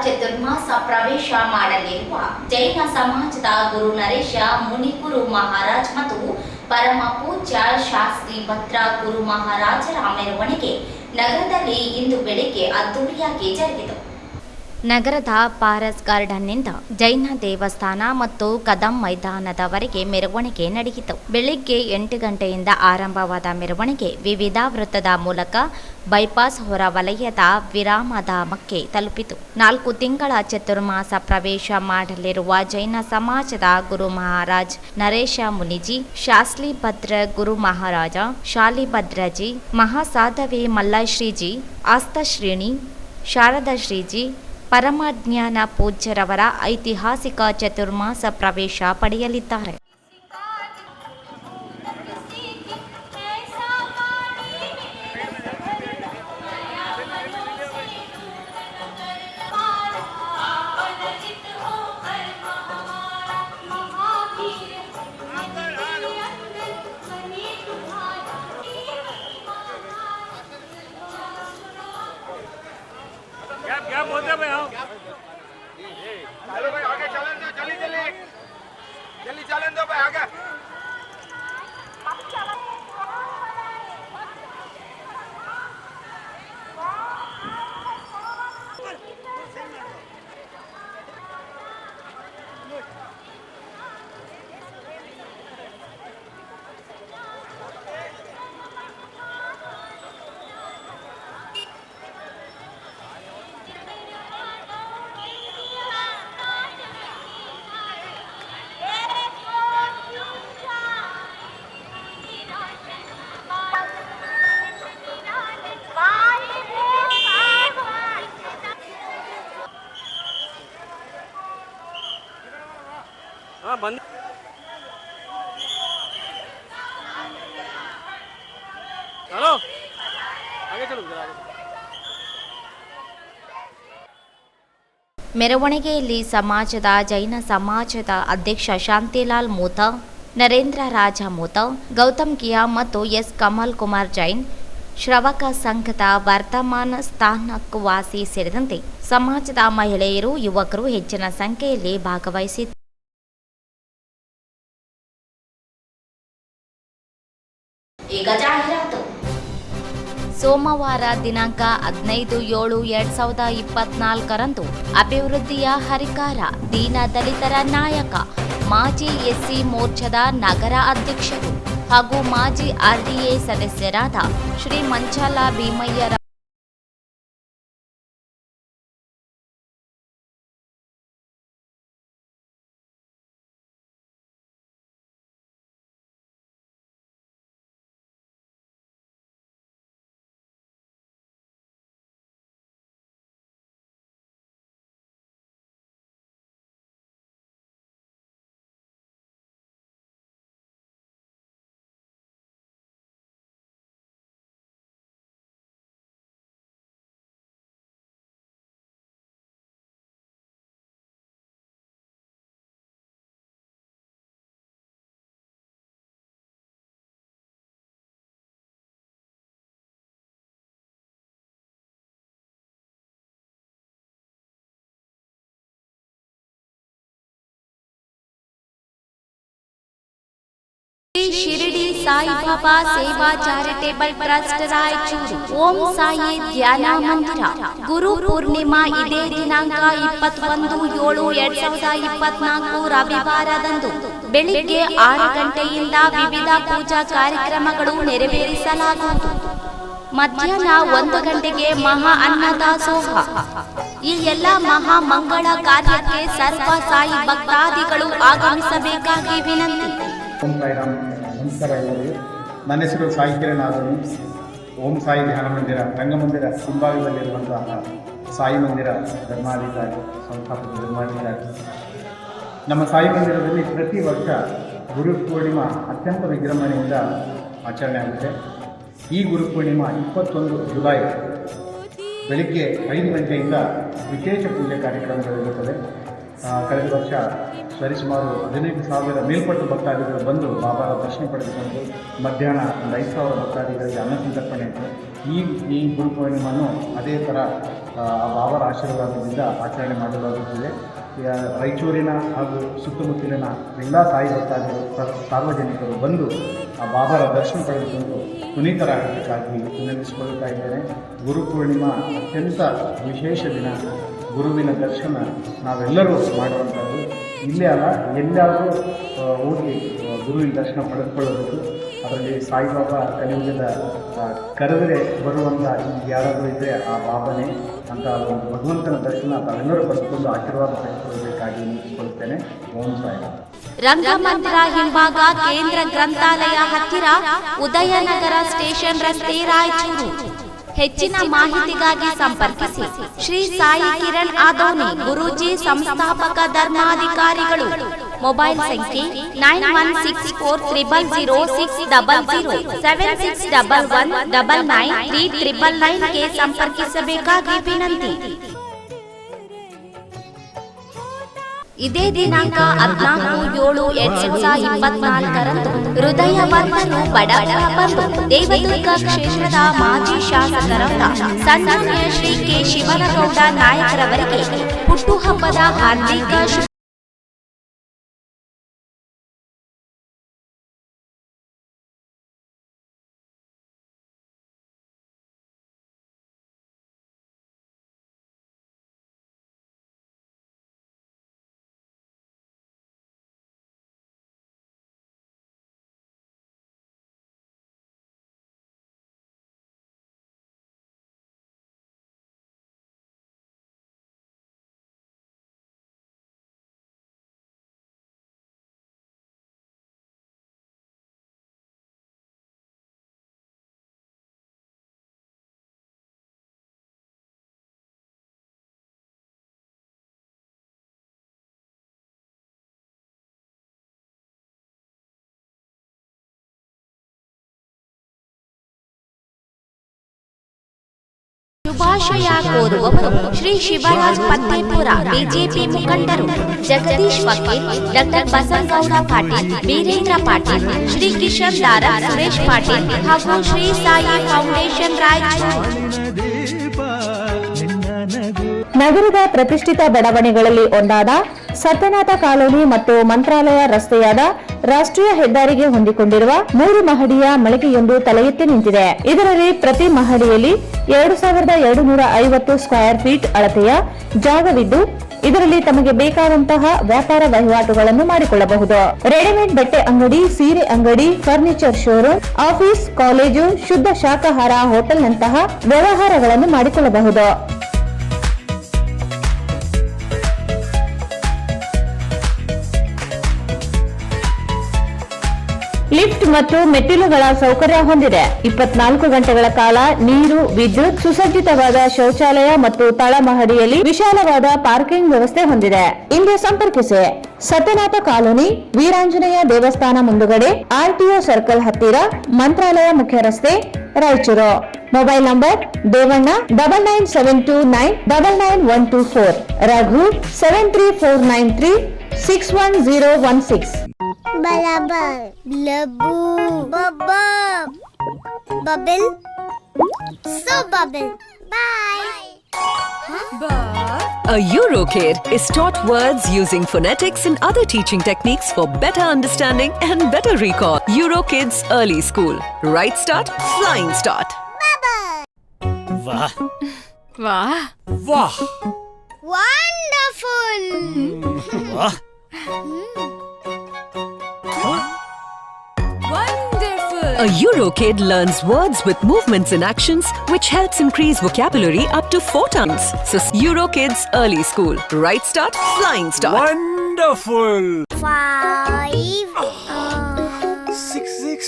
[SPEAKER 3] ಚತುರ್ಮಾಸ ಪ್ರವೇಶ ಮಾಡಲಿರುವ ಜೈನ ಸಮಾಜದ ಗುರು ನರೇಶ ಮುನಿಕುರು ಗುರು ಮಹಾರಾಜ್ ಮತ್ತು ಪರಮ ಪೂಜ್ಯ ಶಾಸ್ತ್ರಿ ಭದ್ರ ಗುರು ಮಹಾರಾಜರ ಮೆರವಣಿಗೆ ನಗರದಲ್ಲಿ ಇಂದು ಬೆಳಿಗ್ಗೆ ಅದ್ದೂರಿಯಾಗಿ ಜರುಗಿತು. ನಗರದ ಪಾರಸ್ ಗಾರ್ಡನ್ನಿಂದ ಜೈನ ದೇವಸ್ಥಾನ ಮತ್ತು ಕದಂ ಮೈದಾನದವರೆಗೆ ಮೆರವಣಿಗೆ ನಡೆಯಿತು. ಬೆಳಿಗ್ಗೆ 8 ಗಂಟೆಯಿಂದ ಆರಂಭವಾದ ಮೆರವಣಿಗೆ ವಿವಿಧ ವೃತ್ತದ ಮೂಲಕ ಬೈಪಾಸ್ ಹೊರವಲಯದ ವಿರಾಮಧಾಮಕ್ಕೆ ತಲುಪಿತು. 4 ತಿಂಗಳ ಚತುರ್ಮಾಸ ಪ್ರವೇಶ ಮಾಡಲಿರುವ ಜೈನ ಸಮಾಜದ ಗುರು ಮಹಾರಾಜ್ ನರೇಶ ಮುನಿಜಿ, ಶಾಸ್ತ್ರಿ ಭದ್ರ ಗುರು ಮಹಾರಾಜ ಶಾಲಿಭದ್ರಜಿ, ಮಹಾಸಾಧವಿ ಮಲ್ಲಶ್ರೀಜಿ, ಆಸ್ತಶ್ರೇಣಿ ಶಾರದಾ ಶ್ರೀಜಿ, ಪರಮಜ್ಞಾನ ಪೂಜ್ಯರವರ ಐತಿಹಾಸಿಕ ಚತುರ್ಮಾಸ ಪ್ರವೇಶ ಪಡೆಯಲಿದ್ದಾರೆ. ಮೆರವಣಿಗೆಯಲ್ಲಿ ಸಮಾಜದ ಜೈನ ಸಮಾಜದ ಅಧ್ಯಕ್ಷ ಶಾಂತಿಲಾಲ್ ಮೂತ, ನರೇಂದ್ರ ರಾಜ ಮೂತ, ಗೌತಮ್ ಕಿಯಾ ಮತ್ತು ಎಸ್ ಕಮಲ್ ಕುಮಾರ್ ಜೈನ್, ಶ್ರವಕ ಸಂಘದ ವರ್ತಮಾನ ಸ್ಥಾನಕವಾಸಿ ಸೇರಿದಂತೆ ಸಮಾಜದ ಮಹಿಳೆಯರು, ಯುವಕರು ಹೆಚ್ಚಿನ ಸಂಖ್ಯೆಯಲ್ಲಿ ಭಾಗವಹಿಸಿದ್ದರು. ಈಗ ಜಾಹೀರಾತು. ಸೋಮವಾರ ದಿನಾಂಕ 15/7/2024 ಅಭಿವೃದ್ಧಿಯ ಹರಿಕಾರ, ದೀನ ದಲಿತರ ನಾಯಕ, ಮಾಜಿ ಎಸ್ಸಿ ಮೋರ್ಚಾದ ನಗರ ಅಧ್ಯಕ್ಷರು ಹಾಗೂ ಮಾಜಿ ಆರ್ಡಿಎ ಸದಸ್ಯರಾದ ಶ್ರೀ ಮಂಚಾಲ ಭೀಮಯ್ಯ ಶಿರಡಿ ಸಾಯಿಬಾಬಾ ಸೇವಾ ಚಾರಿಟೇಬಲ್ ಟ್ರಸ್ಟ್ ರಾಯಚೂರು. ಓಂ ಸಾಯಿ ಧ್ಯಾನ ಮಂದಿರ. ಗುರು ಪೂರ್ಣಿಮಾ ಇದೇ ದಿನಾಂಕ 21/7/2024 ರವಿವಾರದಂದು ಬೆಳಿಗ್ಗೆ 6 ಗಂಟೆಯಿಂದ ವಿವಿಧ ಪೂಜಾ ಕಾರ್ಯಕ್ರಮಗಳು ನೆರವೇರಿಸಲಾಗುವುದು. ಮಧ್ಯಾಹ್ನ 1 ಗಂಟೆಗೆ ಮಹಾ ಅನ್ನದಾಸೋಹ. ಈ ಎಲ್ಲ ಮಹಾ ಮಂಗಳ ಕಾರ್ಯಕ್ಕೆ ಸರ್ವ ಸಾಯಿ ಭಕ್ತಾದಿಗಳು ಆಗಮಿಸಬೇಕಾಗಿ ವಿನಂತಿ.
[SPEAKER 7] ಓಂ ಸಾಯಿರಾಮ್. ನಮಸ್ಕಾರ ಎಲ್ಲರಿಗೂ. ನನ್ನ ಹೆಸರು ಸಾಯಿ ಕಿರಣ್ ಆದನು. ಓಂ ಸಾಯಿ ಧ್ಯಾನ ಮಂದಿರ ರಂಗಮಂದಿರ ಹಿಂಭಾಗದಲ್ಲಿರುವಂತಹ ಸಾಯಿ ಮಂದಿರ ಧರ್ಮಾಧಿಕಾರಿ, ಸಂಸ್ಥಾಪಕ ಧರ್ಮಾಧಿಕಾರಿ. ನಮ್ಮ ಸಾಯಿ ಮಂದಿರದಲ್ಲಿ ಪ್ರತಿ ವರ್ಷ ಗುರು ಪೂರ್ಣಿಮಾ ಅತ್ಯಂತ ವಿಜೃಂಭಣೆಯಿಂದ ಆಚರಣೆ ಆಗುತ್ತೆ. ಈ ಗುರು ಪೂರ್ಣಿಮಾ 21 ಜುಲೈ ಬೆಳಿಗ್ಗೆ 5 ಗಂಟೆಯಿಂದ ವಿಶೇಷ ಪೂಜೆ ಕಾರ್ಯಕ್ರಮಗಳಿರುತ್ತದೆ. ಕಳೆದ ವರ್ಷ ಸರಿಸುಮಾರು 15,000 ಮೇಲ್ಪಟ್ಟು ಭಕ್ತಾದಿಗಳು ಬಂದು ಬಾಬಾರ ದರ್ಶನ ಪಡೆದುಕೊಂಡು ಮಧ್ಯಾಹ್ನ 5,000 ಭಕ್ತಾದಿಗಳಿಗೆ ಅನ್ನ ಸಂತರ್ಪಣೆ ಇತ್ತು. ಈ ಗುರು ಪೂರ್ಣಿಮೆಯನ್ನು ಅದೇ ಥರ ಬಾಬಾರ ಆಶೀರ್ವಾದದಿಂದ ಆಚರಣೆ ಮಾಡಲಾಗುತ್ತದೆ. ರಾಯಚೂರಿನ ಹಾಗೂ ಸುತ್ತಮುತ್ತಲಿನ ಎಲ್ಲ ಸಾಯಿ ಭಕ್ತಾದಿಗಳು ಸಾರ್ವಜನಿಕರು ಬಂದು ಆ ಬಾಬಾರ ದರ್ಶನ ಪಡೆದುಕೊಂಡು ಪುನೀತರಾಗಬೇಕಾಗಿ ವಿನಂತಿಸಿಕೊಳ್ಳುತ್ತಾ ಇದ್ದೇನೆ. ಗುರು ಪೂರ್ಣಿಮಾ ಅತ್ಯಂತ ವಿಶೇಷ ದಿನ. ಗುರುವಿನ ದರ್ಶನ ನಾವೆಲ್ಲರೂ ಮಾಡುವಂಥದ್ದು. ಇಲ್ಲೇ ಅಲ್ಲ, ಎಲ್ಲಾದರೂ ಹೋಗಿ ಗುರುವಿನ ದರ್ಶನ ಪಡೆದುಕೊಳ್ಳಬೇಕು. ಅದರಲ್ಲಿ ಸಾಯಿಬಾಬಾ ಕಲಿಯುಗದ ಕರೆದರೆ ಬರುವಂಥ ಯಾರಾದರೂ ಇದ್ದರೆ ಆ ಬಾಬಾನೇ ಅಂತ ಒಂದು ಭಗವಂತನ ದರ್ಶನ ತಾವೆಲ್ಲರೂ ಪಡೆದುಕೊಂಡು ಆಶೀರ್ವಾದ ಪಡೆದುಕೊಳ್ಳಬೇಕಾಗಿ ನಿಂತುಕೊಳ್ಳುತ್ತೇನೆ. ಓಂ ಸಾಯಿರಾಮ್.
[SPEAKER 3] ರಂಗಮಂದಿರ ಹಿಂಭಾಗ ಕೇಂದ್ರ ಗ್ರಂಥಾಲಯ ಹತ್ತಿರ ಉದಯನಗರ ಸ್ಟೇಷನ್ ರಸ್ತೆ, ರಾಯಚೂರು. ಹೆಚ್ಚಿನ ಮಾಹಿತಿಗಾಗಿ ಸಂಪರ್ಕಿಸಿ ಶ್ರೀ ಸಾಯಿ ಕಿರಣ್ ಆದೋನಿ, ಗುರೂಜಿ, ಸಂಸ್ಥಾಪಕ ಧರ್ಮಾಧಿಕಾರಿಗಳು. ಮೊಬೈಲ್ ಸಂಖ್ಯೆ 9164000600 7611993999 ಗೆ ಸಂಪರ್ಕಿಸಬೇಕಾಗಿ ವಿನಂತಿ. ಇದೇ ದಿನಾಂಕ 14/7/2024 ಹೃದಯವರ್ಧನು ಬಡವರ ಬಂಧು ದೇವದುರ್ಗ ಕ್ಷೇತ್ರದ ಮಾಜಿ ಶಾಸಕರಾದ ಸನ್ಮಾನ್ಯ ಶ್ರೀ ಕೆ ಶಿವನಗೌಡ ನಾಯಕರವರಿಗೆ ಹುಟ್ಟುಹಬ್ಬದ ಹಾರ್ದಿಕ ಶುಭಾಶಯ ಕೋರುವವರು ಶ್ರೀ ಶಿವರಾಜ್ ಪತ್ತೇಪುರ, ಬಿಜೆಪಿ ಮುಖಂಡರು ಜಗದೀಶ್ ವಕೀಲ್, ಡಾಕ್ಟರ್ ಬಸನಗೌಡ ಪಾಟೀಲ್, ಬೀರೇಂದ್ರ ಪಾಟೀಲ್, ಶ್ರೀ ಕಿಶನ್ ದಾರ, ಸುರೇಶ್ ಪಾಟೀಲ್ ಹಾಗೂ ಶ್ರೀ ಸಾಯಿ ಫೌಂಡೇಶನ್ ರಾಯಚೂರು.
[SPEAKER 1] ನಗರದ ಪ್ರತಿಷ್ಠಿತ ಬಡಾವಣೆಗಳಲ್ಲಿ ಒಂದಾದ ಸತ್ಯನಾಥ ಕಾಲೋನಿ ಮತ್ತು ಮಂತ್ರಾಲಯ ರಸ್ತೆಯಾದ ರಾಷ್ಟ್ರೀಯ ಹೆದ್ದಾರಿಗೆ ಹೊಂದಿಕೊಂಡಿರುವ 3 ಮಹಡಿಯ ಮಳಿಗೆಯೊಂದು ತಲೆ ಎತ್ತಿ ನಿಂತಿದೆ. ಇದರಲ್ಲಿ ಪ್ರತಿ ಮಹಡಿಯಲ್ಲಿ 2250 ಸ್ಕ್ವೇರ್ ಫೀಟ್ ಅಳತೆಯ ಜಾಗವಿದ್ದು, ಇದರಲ್ಲಿ ತಮಗೆ ಬೇಕಾದಂತಹ ವ್ಯಾಪಾರ ವಹಿವಾಟುಗಳನ್ನು ಮಾಡಿಕೊಳ್ಳಬಹುದು. ರೆಡಿಮೇಡ್ ಬಟ್ಟೆ ಅಂಗಡಿ, ಸೀರೆ ಅಂಗಡಿ, ಫರ್ನಿಚರ್ ಶೋರೂಮ್, ಆಫೀಸ್, ಕಾಲೇಜು, ಶುದ್ಧ ಶಾಕಾಹಾರ ಹೋಟೆಲ್ನಂತಹ ವ್ಯವಹಾರಗಳನ್ನು ಮಾಡಿಕೊಳ್ಳಬಹುದು. ಲಿಫ್ಟ್ ಮತ್ತು ಮೆಟ್ಟಿಲುಗಳ ಸೌಕರ್ಯ ಹೊಂದಿದೆ. 24 ಗಂಟೆಗಳ ಕಾಲ ನೀರು, ವಿದ್ಯುತ್, ಸುಸಜ್ಜಿತವಾದ ಶೌಚಾಲಯ ಮತ್ತು ತಳಮಹಡಿಯಲ್ಲಿ ವಿಶಾಲವಾದ ಪಾರ್ಕಿಂಗ್ ವ್ಯವಸ್ಥೆ ಹೊಂದಿದೆ. ಇಂದು ಸಂಪರ್ಕಿಸಿ ಸತ್ಯನಾಥ ಕಾಲೋನಿ, ವೀರಾಂಜನೇಯ ದೇವಸ್ಥಾನ ಮುಂದುಗಡೆ, ಆರ್ಟಿಒ ಸರ್ಕಲ್ ಹತ್ತಿರ, ಮಂತ್ರಾಲಯ ಮುಖ್ಯ ರಸ್ತೆ, Raichur. Mobile number Devanna 9972999124, Raghu 73493611016.
[SPEAKER 8] Bubble, bubble, so bubble. Bye.
[SPEAKER 9] A EuroKid is taught words using phonetics and other teaching techniques for better understanding and better recall. EuroKids Early School. Right start, flying start.
[SPEAKER 2] Wow.
[SPEAKER 9] Wow.
[SPEAKER 2] Wow.
[SPEAKER 8] Wonderful.
[SPEAKER 2] Wow.
[SPEAKER 9] A EuroKid learns words with movements and actions, which helps increase vocabulary up to 4 times. So, EuroKids Early School. Right start, flying start.
[SPEAKER 2] Wonderful.
[SPEAKER 8] 5,
[SPEAKER 2] 6.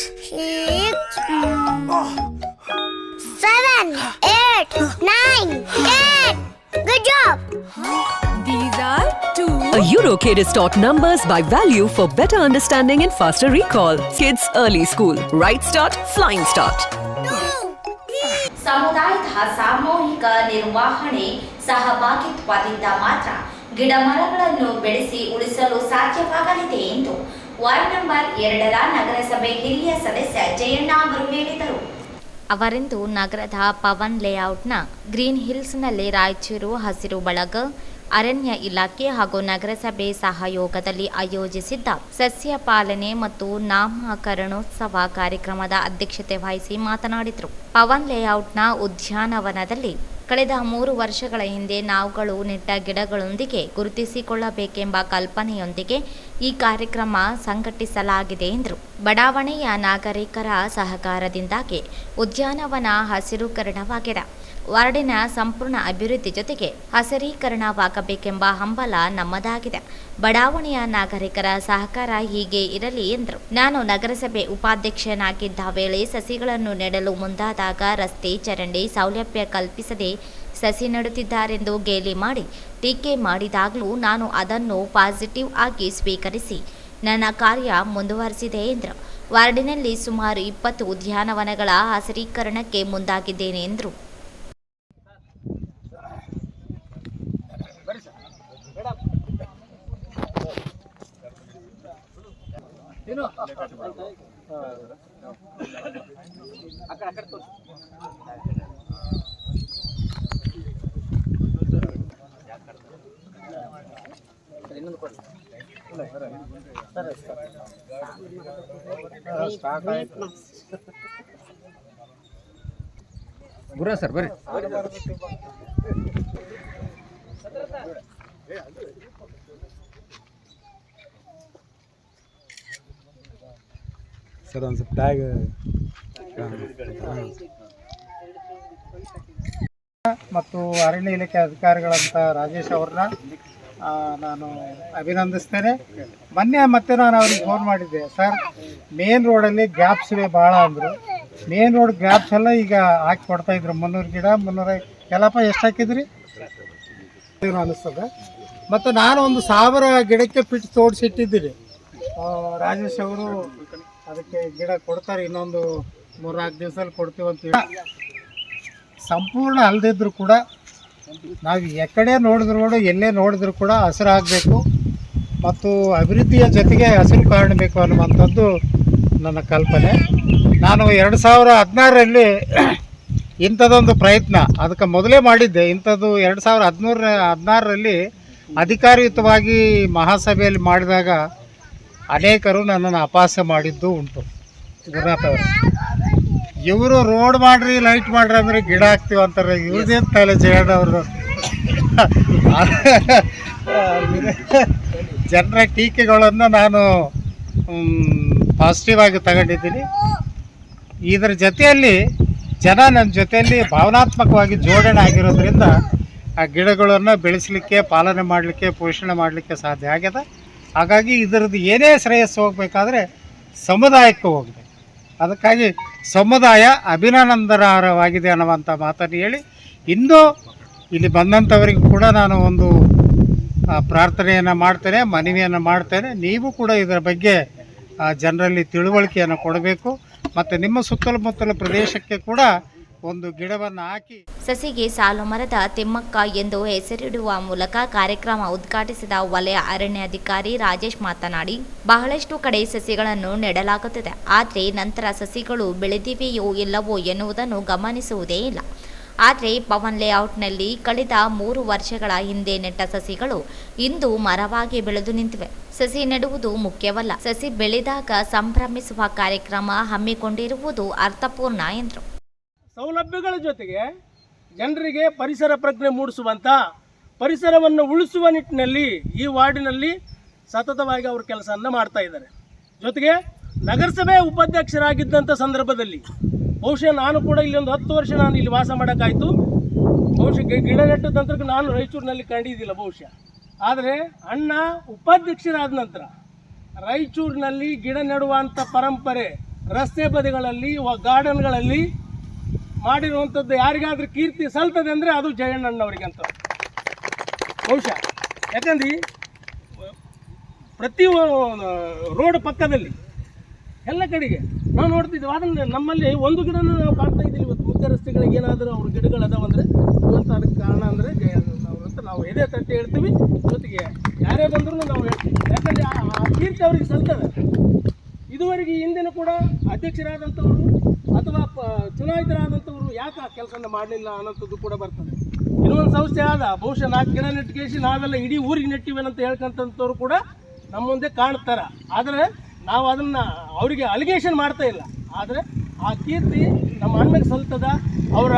[SPEAKER 8] 7, 8, 9, 10. Good job.
[SPEAKER 9] These are 2. A EuroKid is taught numbers by value for better understanding and faster recall. Kids Early School. Right start, flying start.
[SPEAKER 3] ಸಮುದಾಯದ ಸಾಮೂಹಿಕ ನಿರ್ವಹಣೆ ಸಹಭಾಗಿತ್ವದಿಂದ ಮಾತ್ರ ಗಿಡ ಮರಗಳನ್ನು ಬೆಳೆಸಿ ಉಳಿಸಲು ಸಾಧ್ಯವಾಗಲಿದೆ ಎಂದು ವಾರ್ಡ್ ನಂಬರ್ 2ರ ನಗರಸಭೆ ಹಿರಿಯ ಸದಸ್ಯ ಜಯಣ್ಣ ಅವರು ಹೇಳಿದರು. ಅವರಿಂದು ನಗರದ ಪವನ್ ಲೇಔಟ್ನ ಗ್ರೀನ್ ಹಿಲ್ಸ್ನಲ್ಲಿ ರಾಯಚೂರು ಹಸಿರು ಬಳಗ ಅರಣ್ಯ ಇಲಾಖೆ ಹಾಗೂ ನಗರಸಭೆ ಸಹಯೋಗದಲ್ಲಿ ಆಯೋಜಿಸಿದ್ದ ಸಸ್ಯ ಪಾಲನೆ ಮತ್ತು ನಾಮಕರಣೋತ್ಸವ ಕಾರ್ಯಕ್ರಮದ ಅಧ್ಯಕ್ಷತೆ ವಹಿಸಿ ಮಾತನಾಡಿದರು. ಪವನ್ ಲೇಔಟ್ನ ಉದ್ಯಾನವನದಲ್ಲಿ ಕಳೆದ 3 ವರ್ಷಗಳ ಹಿಂದೆ ನಾವುಗಳು ನೆಟ್ಟ ಗಿಡಗಳೊಂದಿಗೆ ಗುರುತಿಸಿಕೊಳ್ಳಬೇಕೆಂಬ ಕಲ್ಪನೆಯೊಂದಿಗೆ ಈ ಕಾರ್ಯಕ್ರಮ ಸಂಘಟಿಸಲಾಗಿದೆ ಎಂದರು. ಬಡಾವಣೆಯ ನಾಗರಿಕರ ಸಹಕಾರದಿಂದಾಗಿ ಉದ್ಯಾನವನ ಹಸಿರುಕರಣವಾಗಿದೆ. ವಾರ್ಡಿನ ಸಂಪೂರ್ಣ ಅಭಿವೃದ್ಧಿ ಜೊತೆಗೆ ಹಸಿರೀಕರಣವಾಗಬೇಕೆಂಬ ಹಂಬಲ ನಮ್ಮದಾಗಿದೆ. ಬಡಾವಣೆಯ ನಾಗರಿಕರ ಸಹಕಾರ ಹೀಗೆ ಇರಲಿ ಎಂದರು. ನಾನು ನಗರಸಭೆ ಉಪಾಧ್ಯಕ್ಷನಾಗಿದ್ದ ವೇಳೆ ಸಸಿಗಳನ್ನು ನೆಡಲು ಮುಂದಾದಾಗ ರಸ್ತೆ ಚರಂಡಿ ಸೌಲಭ್ಯ ಕಲ್ಪಿಸದೆ ಸಸಿ ನೆಡುತ್ತಿದ್ದಾರೆಂದು ಗೇಲಿ ಮಾಡಿ ಟೀಕೆ ಮಾಡಿದಾಗಲೂ ನಾನು ಅದನ್ನು ಪಾಸಿಟಿವ್ ಆಗಿ ಸ್ವೀಕರಿಸಿ ನನ್ನ ಕಾರ್ಯ ಮುಂದುವರಿಸಿದೆ ಎಂದರು. ವಾರ್ಡಿನಲ್ಲಿ ಸುಮಾರು 20 ಉದ್ಯಾನವನಗಳ ಹಸಿರೀಕರಣಕ್ಕೆ ಮುಂದಾಗಿದ್ದೇನೆ ಎಂದರು.
[SPEAKER 5] ಗುರು ಸರ್ ಬರ್ರಿ.
[SPEAKER 7] ಸರ್ ಒಂದು ಸ್ವಲ್ಪ ಟ್ಯಾಗ್ ಮತ್ತು ಅರಣ್ಯ ಇಲಾಖೆ ಅಧಿಕಾರಿಗಳಂತ ರಾಜೇಶ್ ಅವ್ರನ್ನ ನಾನು ಅಭಿನಂದಿಸ್ತೇನೆ. ಮೊನ್ನೆ ಮತ್ತೆ ನಾನು ಅವ್ರಿಗೆ ಫೋನ್ ಮಾಡಿದ್ದೆ, ಸರ್ ಮೇನ್ ರೋಡಲ್ಲಿ ಗ್ಯಾಪ್ಸ್ ಇವೆ ಭಾಳ ಅಂದರು. ಮೇನ್ ರೋಡ್ ಗ್ಯಾಪ್ಸ್ ಎಲ್ಲ ಈಗ ಹಾಕಿ ಕೊಡ್ತಾಯಿದ್ರು. 300 ಗಿಡ 300 ಎಲ್ಲಪ್ಪ ಎಷ್ಟು ಹಾಕಿದ್ರಿ ಅನ್ನಿಸ್ತದೆ. ಮತ್ತು ನಾನು ಒಂದು 1000 ಗಿಡಕ್ಕೆ ಪಿಟ್ ತೋಡಿಸಿಟ್ಟಿದ್ದೀನಿ. ರಾಜೇಶ್ ಅವರು ಅದಕ್ಕೆ ಗಿಡ ಕೊಡ್ತಾರೆ, ಇನ್ನೊಂದು 3-4 ದಿವಸದಲ್ಲಿ ಕೊಡ್ತೀವಂತ. ಸಂಪೂರ್ಣ ಅಲ್ಲದಿದ್ದರೂ ಕೂಡ ನಾವು ಎಕಡೆ ನೋಡಿದ್ರು ಎಲ್ಲೇ ನೋಡಿದ್ರು ಕೂಡ ಹಸಿರಾಗಬೇಕು ಮತ್ತು ಅಭಿವೃದ್ಧಿಯ ಜೊತೆಗೆ ಹಸಿರು ಕಾಣಬೇಕು ಅನ್ನುವಂಥದ್ದು ನನ್ನ ಕಲ್ಪನೆ. ನಾನು 2016ರಲ್ಲಿ ಇಂಥದ್ದೊಂದು ಪ್ರಯತ್ನ ಅದಕ್ಕೆ ಮೊದಲೇ ಮಾಡಿದ್ದೆ. ಇಂಥದ್ದು 2016ರಲ್ಲಿ ಅಧಿಕಾರಯುತವಾಗಿ ಮಹಾಸಭೆಯಲ್ಲಿ ಮಾಡಿದಾಗ ಅನೇಕರು ನನ್ನನ್ನು ಅಪಹಾಸ್ಯ ಮಾಡಿದ್ದು ಉಂಟು. ಗುರುನಾಥ್ ಅವರು ಇವರು ರೋಡ್ ಮಾಡ್ರಿ ಲೈಟ್ ಮಾಡ್ರಿ ಅಂದರೆ ಗಿಡ ಹಾಕ್ತೀವಿ ಅಂತಾರೆ. ಇವ್ರದ್ದೇನು ತಲೆ ಜಯಣ್ಣ ಅವರು ಜನರ ಟೀಕೆಗಳನ್ನು ನಾನು ಪಾಸಿಟಿವ್ ಆಗಿ ತಗೊಂಡಿದ್ದೀನಿ. ಇದರ ಜೊತೆಯಲ್ಲಿ ಜನ ನನ್ನ ಜೊತೆಯಲ್ಲಿ ಭಾವನಾತ್ಮಕವಾಗಿ ಜೋಡಣೆ ಆಗಿರೋದ್ರಿಂದ ಆ ಗಿಡಗಳನ್ನು ಬೆಳೆಸಲಿಕ್ಕೆ, ಪಾಲನೆ ಮಾಡಲಿಕ್ಕೆ, ಪೋಷಣೆ ಮಾಡಲಿಕ್ಕೆ ಸಾಧ್ಯ ಆಗ್ಯದ. ಹಾಗಾಗಿ ಇದರದ್ದು ಏನೇ ಶ್ರೇಯಸ್ಸು ಹೋಗಬೇಕಾದ್ರೆ ಸಮುದಾಯಕ್ಕೆ ಹೋಗಿದೆ. ಅದಕ್ಕಾಗಿ ಸಮುದಾಯ ಅಭಿನಂದನಾರ್ಹವಾಗಿದೆ ಅನ್ನುವಂಥ ಮಾತನ್ನು ಹೇಳಿ, ಇಂದು ಇಲ್ಲಿ ಬಂದಂಥವರಿಗೂ ಕೂಡ ನಾನು ಒಂದು ಪ್ರಾರ್ಥನೆಯನ್ನು ಮಾಡ್ತೇನೆ, ಮನವಿಯನ್ನು ಮಾಡ್ತೇನೆ. ನೀವು ಕೂಡ ಇದರ ಬಗ್ಗೆ ಜನರಲ್ಲಿ ತಿಳುವಳಿಕೆಯನ್ನು ಕೊಡಬೇಕು ಮತ್ತು ನಿಮ್ಮ ಸುತ್ತಮುತ್ತಲ ಪ್ರದೇಶಕ್ಕೆ ಕೂಡ ಒಂದು ಗಿಡವನ್ನು ಹಾಕಿ
[SPEAKER 3] ಸಸಿಗೆ ಸಾಲು ಮರದ ತಿಮ್ಮಕ್ಕ ಎಂದು ಹೆಸರಿಡುವ ಮೂಲಕ ಕಾರ್ಯಕ್ರಮ ಉದ್ಘಾಟಿಸಿದ ವಲಯ ಅರಣ್ಯಾಧಿಕಾರಿ ರಾಜೇಶ್ ಮಾತನಾಡಿ, ಬಹಳಷ್ಟು ಕಡೆ ಸಸಿಗಳನ್ನು ನೆಡಲಾಗುತ್ತದೆ, ಆದರೆ ನಂತರ ಸಸಿಗಳು ಬೆಳೆದಿವೆಯೋ ಇಲ್ಲವೋ ಎನ್ನುವುದನ್ನು ಗಮನಿಸುವುದೇ ಇಲ್ಲ. ಆದರೆ ಪವನ್ ಲೇಔಟ್ನಲ್ಲಿ ಕಳೆದ 3 ವರ್ಷಗಳ ಹಿಂದೆ ನೆಟ್ಟ ಸಸಿಗಳು ಇಂದು ಮರವಾಗಿ ಬೆಳೆದು ನಿಂತಿವೆ. ಸಸಿ ನೆಡುವುದು ಮುಖ್ಯವಲ್ಲ, ಸಸಿ ಬೆಳೆದಾಗ ಸಂಭ್ರಮಿಸುವ ಕಾರ್ಯಕ್ರಮ ಹಮ್ಮಿಕೊಂಡಿರುವುದು ಅರ್ಥಪೂರ್ಣ ಎಂದರು.
[SPEAKER 6] ಸೌಲಭ್ಯಗಳ ಜೊತೆಗೆ ಜನರಿಗೆ ಪರಿಸರ ಪ್ರಜ್ಞೆ ಮೂಡಿಸುವಂಥ, ಪರಿಸರವನ್ನು ಉಳಿಸುವ ನಿಟ್ಟಿನಲ್ಲಿ ಈ ವಾರ್ಡಿನಲ್ಲಿ ಸತತವಾಗಿ ಅವರು ಕೆಲಸವನ್ನು ಮಾಡ್ತಾ ಇದ್ದಾರೆ. ಜೊತೆಗೆ ನಗರಸಭೆ ಉಪಾಧ್ಯಕ್ಷರಾಗಿದ್ದಂಥ ಸಂದರ್ಭದಲ್ಲಿ ಬಹುಶಃ ನಾನು ಕೂಡ ಇಲ್ಲಿ ಒಂದು 10 ವರ್ಷ ನಾನು ಇಲ್ಲಿ ವಾಸ ಮಾಡೋಕ್ಕಾಯಿತು. ಬಹುಶಃ ಗಿಡ ನೆಟ್ಟ ನಂತರ ನಾನು ರಾಯಚೂರಿನಲ್ಲಿ ಕಂಡಿದ್ದಿಲ್ಲ ಬಹುಶಃ. ಆದರೆ ಅಣ್ಣ ಉಪಾಧ್ಯಕ್ಷರಾದ ನಂತರ ರಾಯಚೂರಿನಲ್ಲಿ ಗಿಡ ನೆಡುವಂಥ ಪರಂಪರೆ ರಸ್ತೆ ಬದಿಗಳಲ್ಲಿ, ಗಾರ್ಡನ್ಗಳಲ್ಲಿ ಮಾಡಿರುವಂಥದ್ದು ಯಾರಿಗಾದ್ರೂ ಕೀರ್ತಿ ಸಲ್ತದೆ ಅಂದರೆ ಅದು ಜಯಣ್ಣನವರಿಗಂತ ಬಹುಶಃ. ಯಾಕಂದ್ರೆ ಪ್ರತಿ ರೋಡ್ ಪಕ್ಕದಲ್ಲಿ ಎಲ್ಲ ಕಡೆಗೆ ನಾವು ನೋಡ್ತಿದ್ದೀವಿ. ಆದರೆ ನಮ್ಮಲ್ಲಿ ಒಂದು ಗಿಡನ ನಾವು ಕಾಣ್ತಾ ಇದ್ದೀವಿ. ಇವತ್ತು ಮುಖ್ಯ ರಸ್ತೆಗಳಿಗೆ ಏನಾದರೂ ಅವ್ರ ಗಿಡಗಳು ಅದಾವಂದರೆ ಇವತ್ತು ಅದಕ್ಕೆ ಕಾರಣ ಅಂದರೆ ಜಯಣ್ಣನವರು ನಾವು ಎದೆ ತಟ್ಟಿ ಹೇಳ್ತೀವಿ. ಜೊತೆಗೆ ಯಾರೇ ಬಂದರೂ ನಾವು ಹೇಳ್ತೀವಿ, ಯಾಕಂದರೆ ಆ ಕೀರ್ತಿ ಅವರಿಗೆ ಸಲ್ತದೆ. ಇದುವರೆಗೆ ಹಿಂದಿನ ಕೂಡ ಅಧ್ಯಕ್ಷರಾದಂಥವರು ಅಥವಾ ಚುನಾಯಿತರಾದಂಥವರು ಯಾಕೆ ಆ ಕೆಲಸನ ಮಾಡಲಿಲ್ಲ ಅನ್ನೋಂಥದ್ದು ಕೂಡ ಬರ್ತದೆ. ಇನ್ನೊಂದು ಸಂಸ್ಥೆ ಆದ ಬಹುಶಃ 4 ಗಿಡ ನೆಟ್ಟಿಗೆ ನಾವೆಲ್ಲ ಇಡೀ ಊರಿಗೆ ನೆಟ್ಟಿವೇನಂತ ಹೇಳ್ಕೊಂತವ್ರು ಕೂಡ ನಮ್ಮ ಮುಂದೆ ಕಾಣ್ತಾರೆ. ಆದರೆ ನಾವು ಅದನ್ನು ಅವರಿಗೆ ಅಲಿಗೇಷನ್ ಮಾಡ್ತಾ ಇಲ್ಲ. ಆದರೆ ಆ ಕೀರ್ತಿ ನಮ್ಮ ಅಣ್ಣಗೆ ಸಲ್ತದ. ಅವರ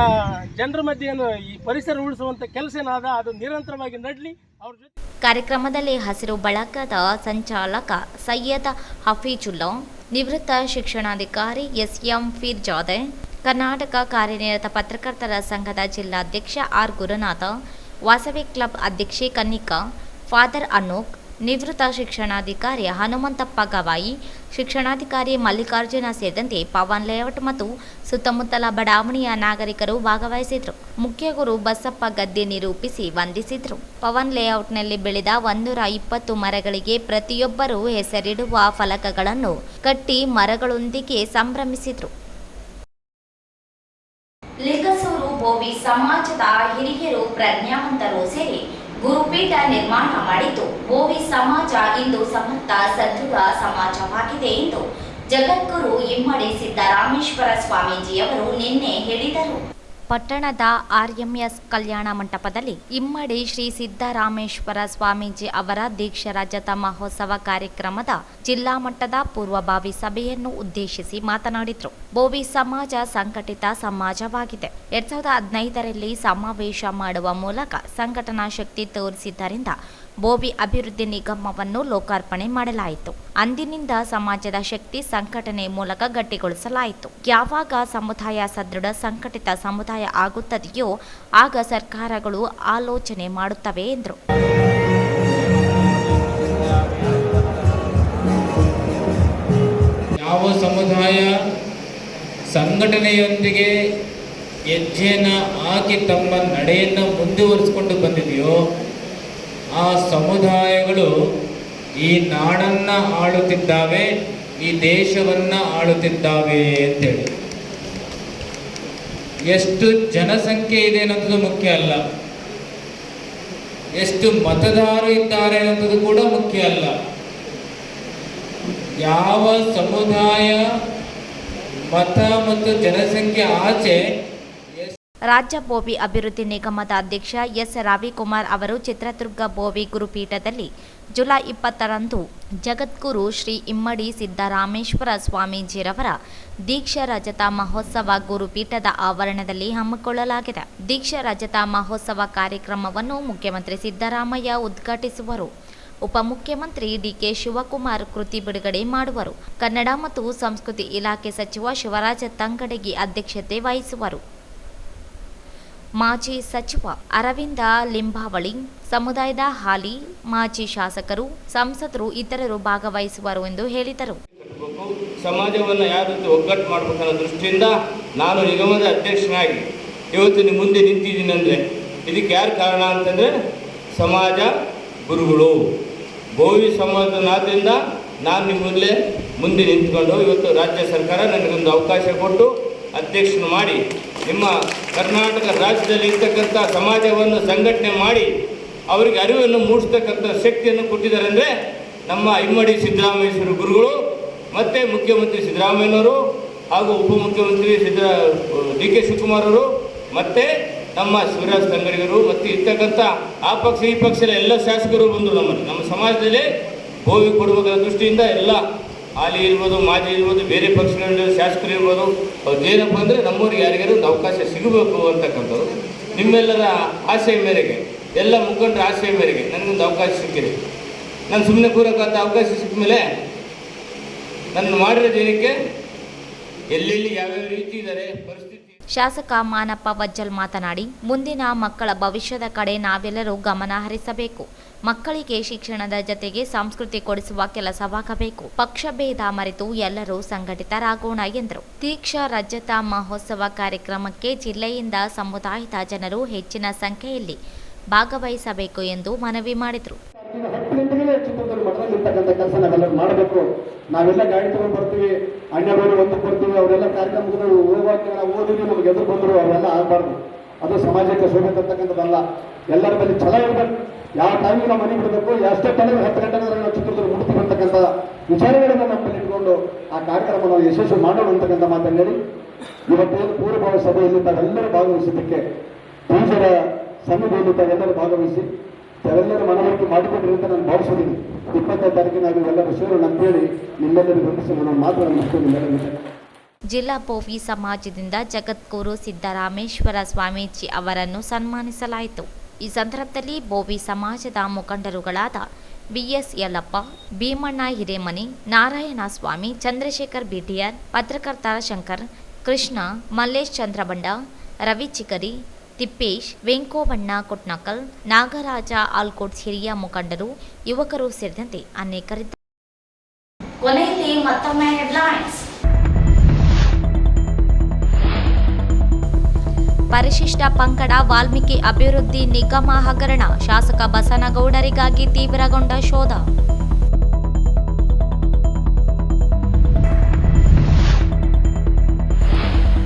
[SPEAKER 6] ಜನರ ಮಧ್ಯೆ ಈ ಪರಿಸರ ಉಳಿಸುವಂಥ ಕೆಲಸ ಏನಾದ ಅದು ನಿರಂತರವಾಗಿ ನಡಲಿ. ಅವ್ರ ಜೊತೆ
[SPEAKER 3] ಕಾರ್ಯಕ್ರಮದಲ್ಲಿ ಹಸಿರು ಬಳಗದ ಸಂಚಾಲಕ ಸೈಯದ್ ಹಫೀಜುಲ್ಲಾ, ನಿವೃತ್ತ ಶಿಕ್ಷಣಾಧಿಕಾರಿ ಎಸ್.ಎಂ. ಫೀರ್ಜಾದೆ, ಕರ್ನಾಟಕ ಕಾರ್ಯನಿರತ ಪತ್ರಕರ್ತರ ಸಂಘದ ಜಿಲ್ಲಾಧ್ಯಕ್ಷ ಆರ್. ಗುರುನಾಥ, ವಾಸವಿ ಕ್ಲಬ್ ಅಧ್ಯಕ್ಷೆ ಕನ್ನಿಕಾ, ಫಾದರ್ ಅನೂಕ್, ನಿವೃತ್ತ ಶಿಕ್ಷಣಾಧಿಕಾರಿ ಹನುಮಂತಪ್ಪ ಗವಾಯಿ, ಶಿಕ್ಷಣಾಧಿಕಾರಿ ಮಲ್ಲಿಕಾರ್ಜುನ ಸೇರಿದಂತೆ ಪವನ್ ಲೇಔಟ್ ಮತ್ತು ಸುತ್ತಮುತ್ತಲ ಬಡಾವಣೆಯ ನಾಗರಿಕರು ಭಾಗವಹಿಸಿದ್ರು. ಮುಖ್ಯ ಗುರು ಬಸಪ್ಪ ಗದ್ದೆ ನಿರೂಪಿಸಿ ವಂದಿಸಿದ್ರು. ಪವನ್ ಲೇಔಟ್ನಲ್ಲಿ ಬೆಳೆದ 120 ಮರಗಳಿಗೆ ಪ್ರತಿಯೊಬ್ಬರೂ ಹೆಸರಿಡುವ ಫಲಕಗಳನ್ನು ಕಟ್ಟಿ ಮರಗಳೊಂದಿಗೆ ಸಂಭ್ರಮಿಸಿದ್ರು. ಲಿಂಗಸೂರು ಬೋವಿ ಸಮಾಜದ ಹಿರಿಯರು ಪ್ರಜ್ಞಾವಂತರು ಸೇರಿ ಗುರುಪೀಠ ನಿರ್ಮಾಣ ಮಾಡಿದ್ದು ಬೋವಿ ಸಮಾಜ ಇಂದು ಸಮರ್ಥ ಸದೃಢ ಸಮಾಜವಾಗಿದೆ ಎಂದು ಜಗದ್ಗುರು ಇಮ್ಮಡಿ ಸಿದ್ದರಾಮೇಶ್ವರ ಸ್ವಾಮೀಜಿಯವರು ನಿನ್ನೆ ಹೇಳಿದರು. ಪಟ್ಟಣದ RMS ಕಲ್ಯಾಣ ಮಂಟಪದಲ್ಲಿ ಇಮ್ಮಡಿ ಶ್ರೀ ಸಿದ್ದರಾಮೇಶ್ವರ ಸ್ವಾಮೀಜಿ ಅವರ ದೀಕ್ಷಾ ರಜತ ಮಹೋತ್ಸವ ಕಾರ್ಯಕ್ರಮದ ಜಿಲ್ಲಾ ಮಟ್ಟದ ಪೂರ್ವಭಾವಿ ಸಭೆಯನ್ನು ಉದ್ದೇಶಿಸಿ ಮಾತನಾಡಿದರು. ಬೋವಿ ಸಮಾಜ ಸಂಘಟಿತ ಸಮಾಜವಾಗಿದೆ. 2015ರಲ್ಲಿ ಸಮಾವೇಶ ಮಾಡುವ ಮೂಲಕ ಸಂಘಟನಾ ಶಕ್ತಿ ತೋರಿಸಿದ್ದರಿಂದ ಬೋವಿ ಅಭಿವೃದ್ಧಿ ನಿಗಮವನ್ನು ಲೋಕಾರ್ಪಣೆ ಮಾಡಲಾಯಿತು. ಅಂದಿನಿಂದ ಸಮಾಜದ ಶಕ್ತಿ ಸಂಘಟನೆ ಮೂಲಕ ಗಟ್ಟಿಗೊಳಿಸಲಾಯಿತು. ಯಾವಾಗ ಸಮುದಾಯ ಸದೃಢ ಸಂಘಟಿತ ಸಮುದಾಯ ಆಗುತ್ತದೆಯೋ ಆಗ ಸರ್ಕಾರಗಳು ಆಲೋಚನೆ ಮಾಡುತ್ತವೆ ಎಂದರು.
[SPEAKER 5] ಯಾವ ಸಮುದಾಯ ಸಂಘಟನೆಯೊಂದಿಗೆ ಹೆಜ್ಜೆಯನ್ನು ಹಾಕಿ ತಮ್ಮ ನಡೆಯನ್ನು ಮುಂದುವರಿಸಿಕೊಂಡು ಬಂದಿದೆಯೋ ಆ ಸಮುದಾಯಗಳು ಈ ನಾಡನ್ನು ಆಳುತ್ತಿದ್ದಾವೆ, ಈ ದೇಶವನ್ನು ಆಳುತ್ತಿದ್ದಾವೆ ಅಂತೇಳಿ. ಎಷ್ಟು ಜನಸಂಖ್ಯೆ ಇದೆ ಅನ್ನೋದು ಮುಖ್ಯ ಅಲ್ಲ, ಎಷ್ಟು ಮತದಾರರು ಇದ್ದಾರೆ ಅನ್ನೋದು ಕೂಡ ಮುಖ್ಯ ಅಲ್ಲ. ಯಾವ ಸಮುದಾಯ ಮತ ಮತ್ತು ಜನಸಂಖ್ಯೆ ಆಚೆ.
[SPEAKER 3] ರಾಜ್ಯ ಬೋವಿ ಅಭಿವೃದ್ಧಿ ನಿಗಮದ ಅಧ್ಯಕ್ಷ ಎಸ್. ರವಿಕುಮಾರ್ ಅವರು ಚಿತ್ರದುರ್ಗ ಬೋವಿ ಗುರುಪೀಠದಲ್ಲಿ ಜುಲೈ 20ರಂದು ಜಗದ್ಗುರು ಶ್ರೀ ಇಮ್ಮಡಿ ಸಿದ್ದರಾಮೇಶ್ವರ ಸ್ವಾಮೀಜಿರವರ ದೀಕ್ಷಾ ರಜತ ಮಹೋತ್ಸವ ಗುರುಪೀಠದ ಆವರಣದಲ್ಲಿ ಹಮ್ಮಿಕೊಳ್ಳಲಾಗಿದೆ. ದೀಕ್ಷಾ ರಜತ ಮಹೋತ್ಸವ ಕಾರ್ಯಕ್ರಮವನ್ನು ಮುಖ್ಯಮಂತ್ರಿ ಸಿದ್ದರಾಮಯ್ಯ ಉದ್ಘಾಟಿಸುವರು. ಉಪಮುಖ್ಯಮಂತ್ರಿ ಡಿಕೆ ಶಿವಕುಮಾರ್ ಕೃತಿ ಬಿಡುಗಡೆ ಮಾಡುವರು. ಕನ್ನಡ ಮತ್ತು ಸಂಸ್ಕೃತಿ ಇಲಾಖೆ ಸಚಿವ ಶಿವರಾಜ ತಂಗಡಗಿ ಅಧ್ಯಕ್ಷತೆ ವಹಿಸುವರು. ಮಾಜಿ ಸಚಿವ ಅರವಿಂದ ಲಿಂಬಾವಳಿ, ಸಮುದಾಯದ ಹಾಲಿ ಮಾಜಿ ಶಾಸಕರು, ಸಂಸದರು ಇತರರು ಭಾಗವಹಿಸುವರು ಎಂದು ಹೇಳಿದರು.
[SPEAKER 10] ಸಮಾಜವನ್ನು ಯಾವ ರೀತಿ ಒಗ್ಗಟ್ಟು ಮಾಡಬೇಕನ್ನೋ ದೃಷ್ಟಿಯಿಂದ ನಾನು ನಿಗಮದ ಅಧ್ಯಕ್ಷನಾಗಿ ಇವತ್ತು ನಿಮ್ಮ ಮುಂದೆ ನಿಂತಿದ್ದೀನಿ. ಅಂದರೆ ಇದಕ್ಕೆ ಯಾರು ಕಾರಣ ಅಂತಂದರೆ ಸಮಾಜ ಗುರುಗಳು, ಬೋವಿ ಸಮಾಜನಾದ್ರಿಂದ ನಾನು ನಿಮ್ಮ ಮುಂದೆ ನಿಂತ್ಕೊಂಡು ಇವತ್ತು ರಾಜ್ಯ ಸರ್ಕಾರ ನನಗೊಂದು ಅವಕಾಶ ಕೊಟ್ಟು ಅಧ್ಯಕ್ಷನ ಮಾಡಿ ನಿಮ್ಮ ಕರ್ನಾಟಕ ರಾಜ್ಯದಲ್ಲಿ ಇರ್ತಕ್ಕಂಥ ಸಮಾಜವನ್ನು ಸಂಘಟನೆ ಮಾಡಿ ಅವರಿಗೆ ಅರಿವನ್ನು ಮೂಡಿಸ್ತಕ್ಕಂಥ ಶಕ್ತಿಯನ್ನು ಕೊಟ್ಟಿದ್ದಾರೆ. ಅಂದರೆ ನಮ್ಮ ಇಮ್ಮಡಿ ಸಿದ್ದರಾಮೇಶ್ವರ ಗುರುಗಳು ಮತ್ತು ಮುಖ್ಯಮಂತ್ರಿ ಸಿದ್ದರಾಮಯ್ಯನವರು ಹಾಗೂ ಉಪಮುಖ್ಯಮಂತ್ರಿ ಡಿ ಕೆ ಶಿವಕುಮಾರ್ ಅವರು ಮತ್ತು ನಮ್ಮ ಶಿವರಾಜ್ ತಂಗಡಿಗರು ಮತ್ತು ಇರ್ತಕ್ಕಂಥ ಆ ಪಕ್ಷ ಈ ಪಕ್ಷದ ಎಲ್ಲ ಶಾಸಕರು ಬಂದು ನಮ್ಮ ಸಮಾಜದಲ್ಲಿ ಬೋವಿ ಕೊಡಬೇಕನ್ನೋ ದೃಷ್ಟಿಯಿಂದ ಎಲ್ಲ ಹಾಲಿ ಇರ್ಬೋದು, ಮಾಜಿ ಇರ್ಬೋದು, ಬೇರೆ ಪಕ್ಷಗಳ ಶಾಸಕರು ಇರ್ಬೋದು, ಅವ್ರದ್ದೇನಪ್ಪ ಅಂದರೆ ನಮ್ಮೂರಿಗೆ ಯಾರಿಗಾರು ಒಂದು ಅವಕಾಶ ಸಿಗಬೇಕು ಅಂತಕ್ಕಂಥದ್ದು ನಿಮ್ಮೆಲ್ಲರ ಆಶಯ ಮೇರೆಗೆ, ಎಲ್ಲ ಮುಖಂಡರ ಆಶಯ ಮೇರೆಗೆ ನನಗೊಂದು ಅವಕಾಶ ಸಿಕ್ಕಿದೆ. ನಾನು ಸುಮ್ಮನೆ ಕೂರಕ್ಕಂಥ ಅವಕಾಶ ಸಿಕ್ಕ ಮೇಲೆ ನನ್ನ ಮಾಡಿರೋ ಜನಕ್ಕೆ ಎಲ್ಲೆಲ್ಲಿ ಯಾವ್ಯಾವ ರೀತಿ ಇದ್ದಾರೆ ಪರಿಸ್ಥಿತಿ.
[SPEAKER 3] ಶಾಸಕ ಮಾನಪ್ಪ ವಜ್ಜಲ್ ಮಾತನಾಡಿ, ಮುಂದಿನ ಮಕ್ಕಳ ಭವಿಷ್ಯದ ಕಡೆ ನಾವೆಲ್ಲರೂ ಗಮನ ಹರಿಸಬೇಕು. ಮಕ್ಕಳಿಗೆ ಶಿಕ್ಷಣದ ಜತೆಗೆ ಸಂಸ್ಕೃತಿ ಕೊಡಿಸುವ ಕೆಲಸವಾಗಬೇಕು. ಪಕ್ಷಭೇದ ಮರೆತು ಎಲ್ಲರೂ ಸಂಘಟಿತರಾಗೋಣ ಎಂದರು. ದೀಕ್ಷಾ ರಜತ ಮಹೋತ್ಸವ ಕಾರ್ಯಕ್ರಮಕ್ಕೆ ಜಿಲ್ಲೆಯಿಂದ ಸಮುದಾಯದ ಜನರು ಹೆಚ್ಚಿನ ಸಂಖ್ಯೆಯಲ್ಲಿ ಭಾಗವಹಿಸಬೇಕು ಎಂದು ಮನವಿ ಮಾಡಿದರು.
[SPEAKER 7] ಕೆಲಸ ನಾವೆಲ್ಲರೂ ಮಾಡಬೇಕು. ನಾವೆಲ್ಲ ಗಾಡಿ ತಗೊಂಡು ಬರ್ತೀವಿ, ಅಣ್ಣವರು ಒಂದು ಬರ್ತೀವಿ, ಅವರೆಲ್ಲ ಕಾರ್ಯಕ್ರಮಗಳು ಹೋಗುವಾಗ ನಾವು ಓದಿದ್ವಿ, ನಮ್ಗೆ ಎದುರು ಬಂದರು, ಅವೆಲ್ಲ ಆಗಬಾರ್ದು. ಅದು ಸಮಾಜಕ್ಕೆ ಶೋಭೆ ತರ್ತಕ್ಕಂಥದ್ದಲ್ಲ. ಎಲ್ಲರ ಮೇಲೆ ಛಲ ಇರಬೇಕು. ಯಾವ ಟೈಮಿಗೆ ನಾವು ಮನೆ ಬಿಡಬೇಕು, ಎಷ್ಟೇ ಟೈಮಿಗೆ 10 ಗಂಟೆ ನಾವು ಚಿತ್ರದುರ್ಗ ಮುಟ್ಟಿ ಬರ್ತಕ್ಕಂಥ ವಿಚಾರಗಳನ್ನು ನಮ್ಮಲ್ಲಿ ಇಟ್ಕೊಂಡು ಆ ಕಾರ್ಯಕ್ರಮ ನಾವು ಯಶಸ್ವಿ ಮಾಡೋಣ ಅಂತಕ್ಕಂಥ ಮಾತನ್ನು ಹೇಳಿ ಇವತ್ತೇನು ಪೂರ್ವಭಾವಿ ಸಭೆಯಲ್ಲಿ ತಾವೆಲ್ಲರೂ ಭಾಗವಹಿಸಿದ್ದಕ್ಕೆ ಪೂಜರ ಸನ್ನಿಧಿಯಲ್ಲಿ ತಾವೆಲ್ಲರೂ ಭಾಗವಹಿಸಿ ತಾವೆಲ್ಲರೂ ಮನವರಿಕೆ ಮಾಡಿಕೊಡ್ರಿ ಅಂತ ನಾನು ಭಾವಿಸಿದ್ದೀನಿ. 20ನೇ ತಾರೀಕಿನ ನಾವು ಎಲ್ಲರೂ ಸೇರೋಣ ಅಂತೇಳಿ ನಿಮ್ಮೆಲ್ಲರಿಗೂ ವಂದಿಸಿ ನಾನು ಮಾತನ್ನು ಮುಗಿಸ್ತೇನೆ.
[SPEAKER 3] ಜಿಲ್ಲಾ ಬೋವಿ ಸಮಾಜದಿಂದ ಜಗದ್ಗುರು ಸಿದ್ದರಾಮೇಶ್ವರ ಸ್ವಾಮೀಜಿ ಅವರನ್ನು ಸನ್ಮಾನಿಸಲಾಯಿತು. ಈ ಸಂದರ್ಭದಲ್ಲಿ ಬೋವಿ ಸಮಾಜದ ಮುಖಂಡರುಗಳಾದ ಬಿಎಸ್ ಯಲ್ಲಪ್ಪ, ಭೀಮಣ್ಣ ಹಿರೇಮನಿ, ನಾರಾಯಣ ಸ್ವಾಮಿ, ಚಂದ್ರಶೇಖರ್ ಬಿಟಿಆರ್, ಪತ್ರಕರ್ತ ಶಂಕರ್, ಕೃಷ್ಣ, ಮಲ್ಲೇಶ್ ಚಂದ್ರಬಂಡ, ರವಿ ಚಿಕರಿ, ತಿಪ್ಪೇಶ್, ವೆಂಕೋಬಣ್ಣ ಕೊಟ್ನಕಲ್, ನಾಗರಾಜ ಆಲ್ಕೋಟ್ಸ್ ಹಿರಿಯ ಮುಖಂಡರು, ಯುವಕರು ಸೇರಿದಂತೆ ಅನೇಕರಿದ್ದರು. ಕೊನೆಯಲ್ಲಿ ಮತ್ತೊಮ್ಮೆ ಹೆಡ್ಲೈನ್ಸ್. ಪರಿಶಿಷ್ಟ ಪಂಗಡ ವಾಲ್ಮೀಕಿ ಅಭಿವೃದ್ಧಿ ನಿಗಮ ಹಗರಣ, ಶಾಸಕ ಬಸನಗೌಡರಿಗಾಗಿ ತೀವ್ರಗೊಂಡ ಶೋಧ.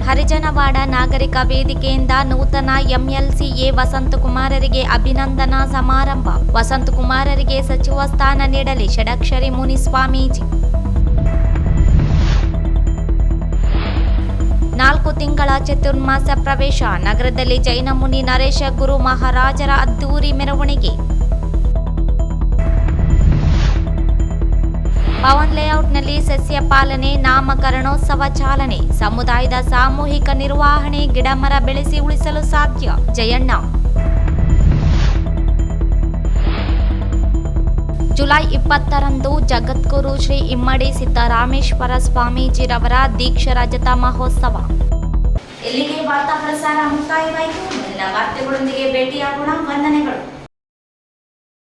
[SPEAKER 3] ಹರಿಜನವಾಡ ನಾಗರಿಕ ವೇದಿಕೆಯಿಂದ ನೂತನ ಎಂಎಲ್ಸಿಎ ವಸಂತಕುಮಾರರಿಗೆ ಅಭಿನಂದನಾ ಸಮಾರಂಭ. ವಸಂತಕುಮಾರರಿಗೆ ಸಚಿವ ಸ್ಥಾನ ನೀಡಲಿ ಷಡಕ್ಷರಿ ಮುನಿ ಸ್ವಾಮೀಜಿ. 4 ತಿಂಗಳ ಚತುರ್ಮಾಸ ಪ್ರವೇಶ, ನಗರದಲ್ಲಿ ಜೈನ ಮುನಿ ನರೇಶ ಗುರು ಮಹಾರಾಜರ ಅದ್ದೂರಿ ಮೆರವಣಿಗೆ. ಪವನ್ ಲೇಔಟ್ನಲ್ಲಿ ಸಸ್ಯ ಪಾಲನೆ, ನಾಮಕರಣೋತ್ಸವ ಚಾಲನೆ. ಸಮುದಾಯದ ಸಾಮೂಹಿಕ ನಿರ್ವಹಣೆ, ಗಿಡಮರ ಬೆಳೆಸಿ ಉಳಿಸಲು ಸಾಧ್ಯ. ಜಯಣ್ಣ. ಜುಲೈ 20ರಂದು ಜಗದ್ಗುರು ಶ್ರೀ ಇಮ್ಮಡಿ ಸಿದ್ದರಾಮೇಶ್ವರ ಸ್ವಾಮೀಜಿರವರ ದೀಕ್ಷಾ ರಜತ ಮಹೋತ್ಸವ. ಇಲ್ಲಿಗೆ ವಾರ್ತಾ ಪ್ರಸಾರ ಮುಕ್ತಾಯವಾಯಿತು. ಮುಂದಿನ ವಾರ್ತೆಗಳೊಂದಿಗೆ ಭೇಟಿಯಾಗೋಣ. ವಂದನೆಗಳು.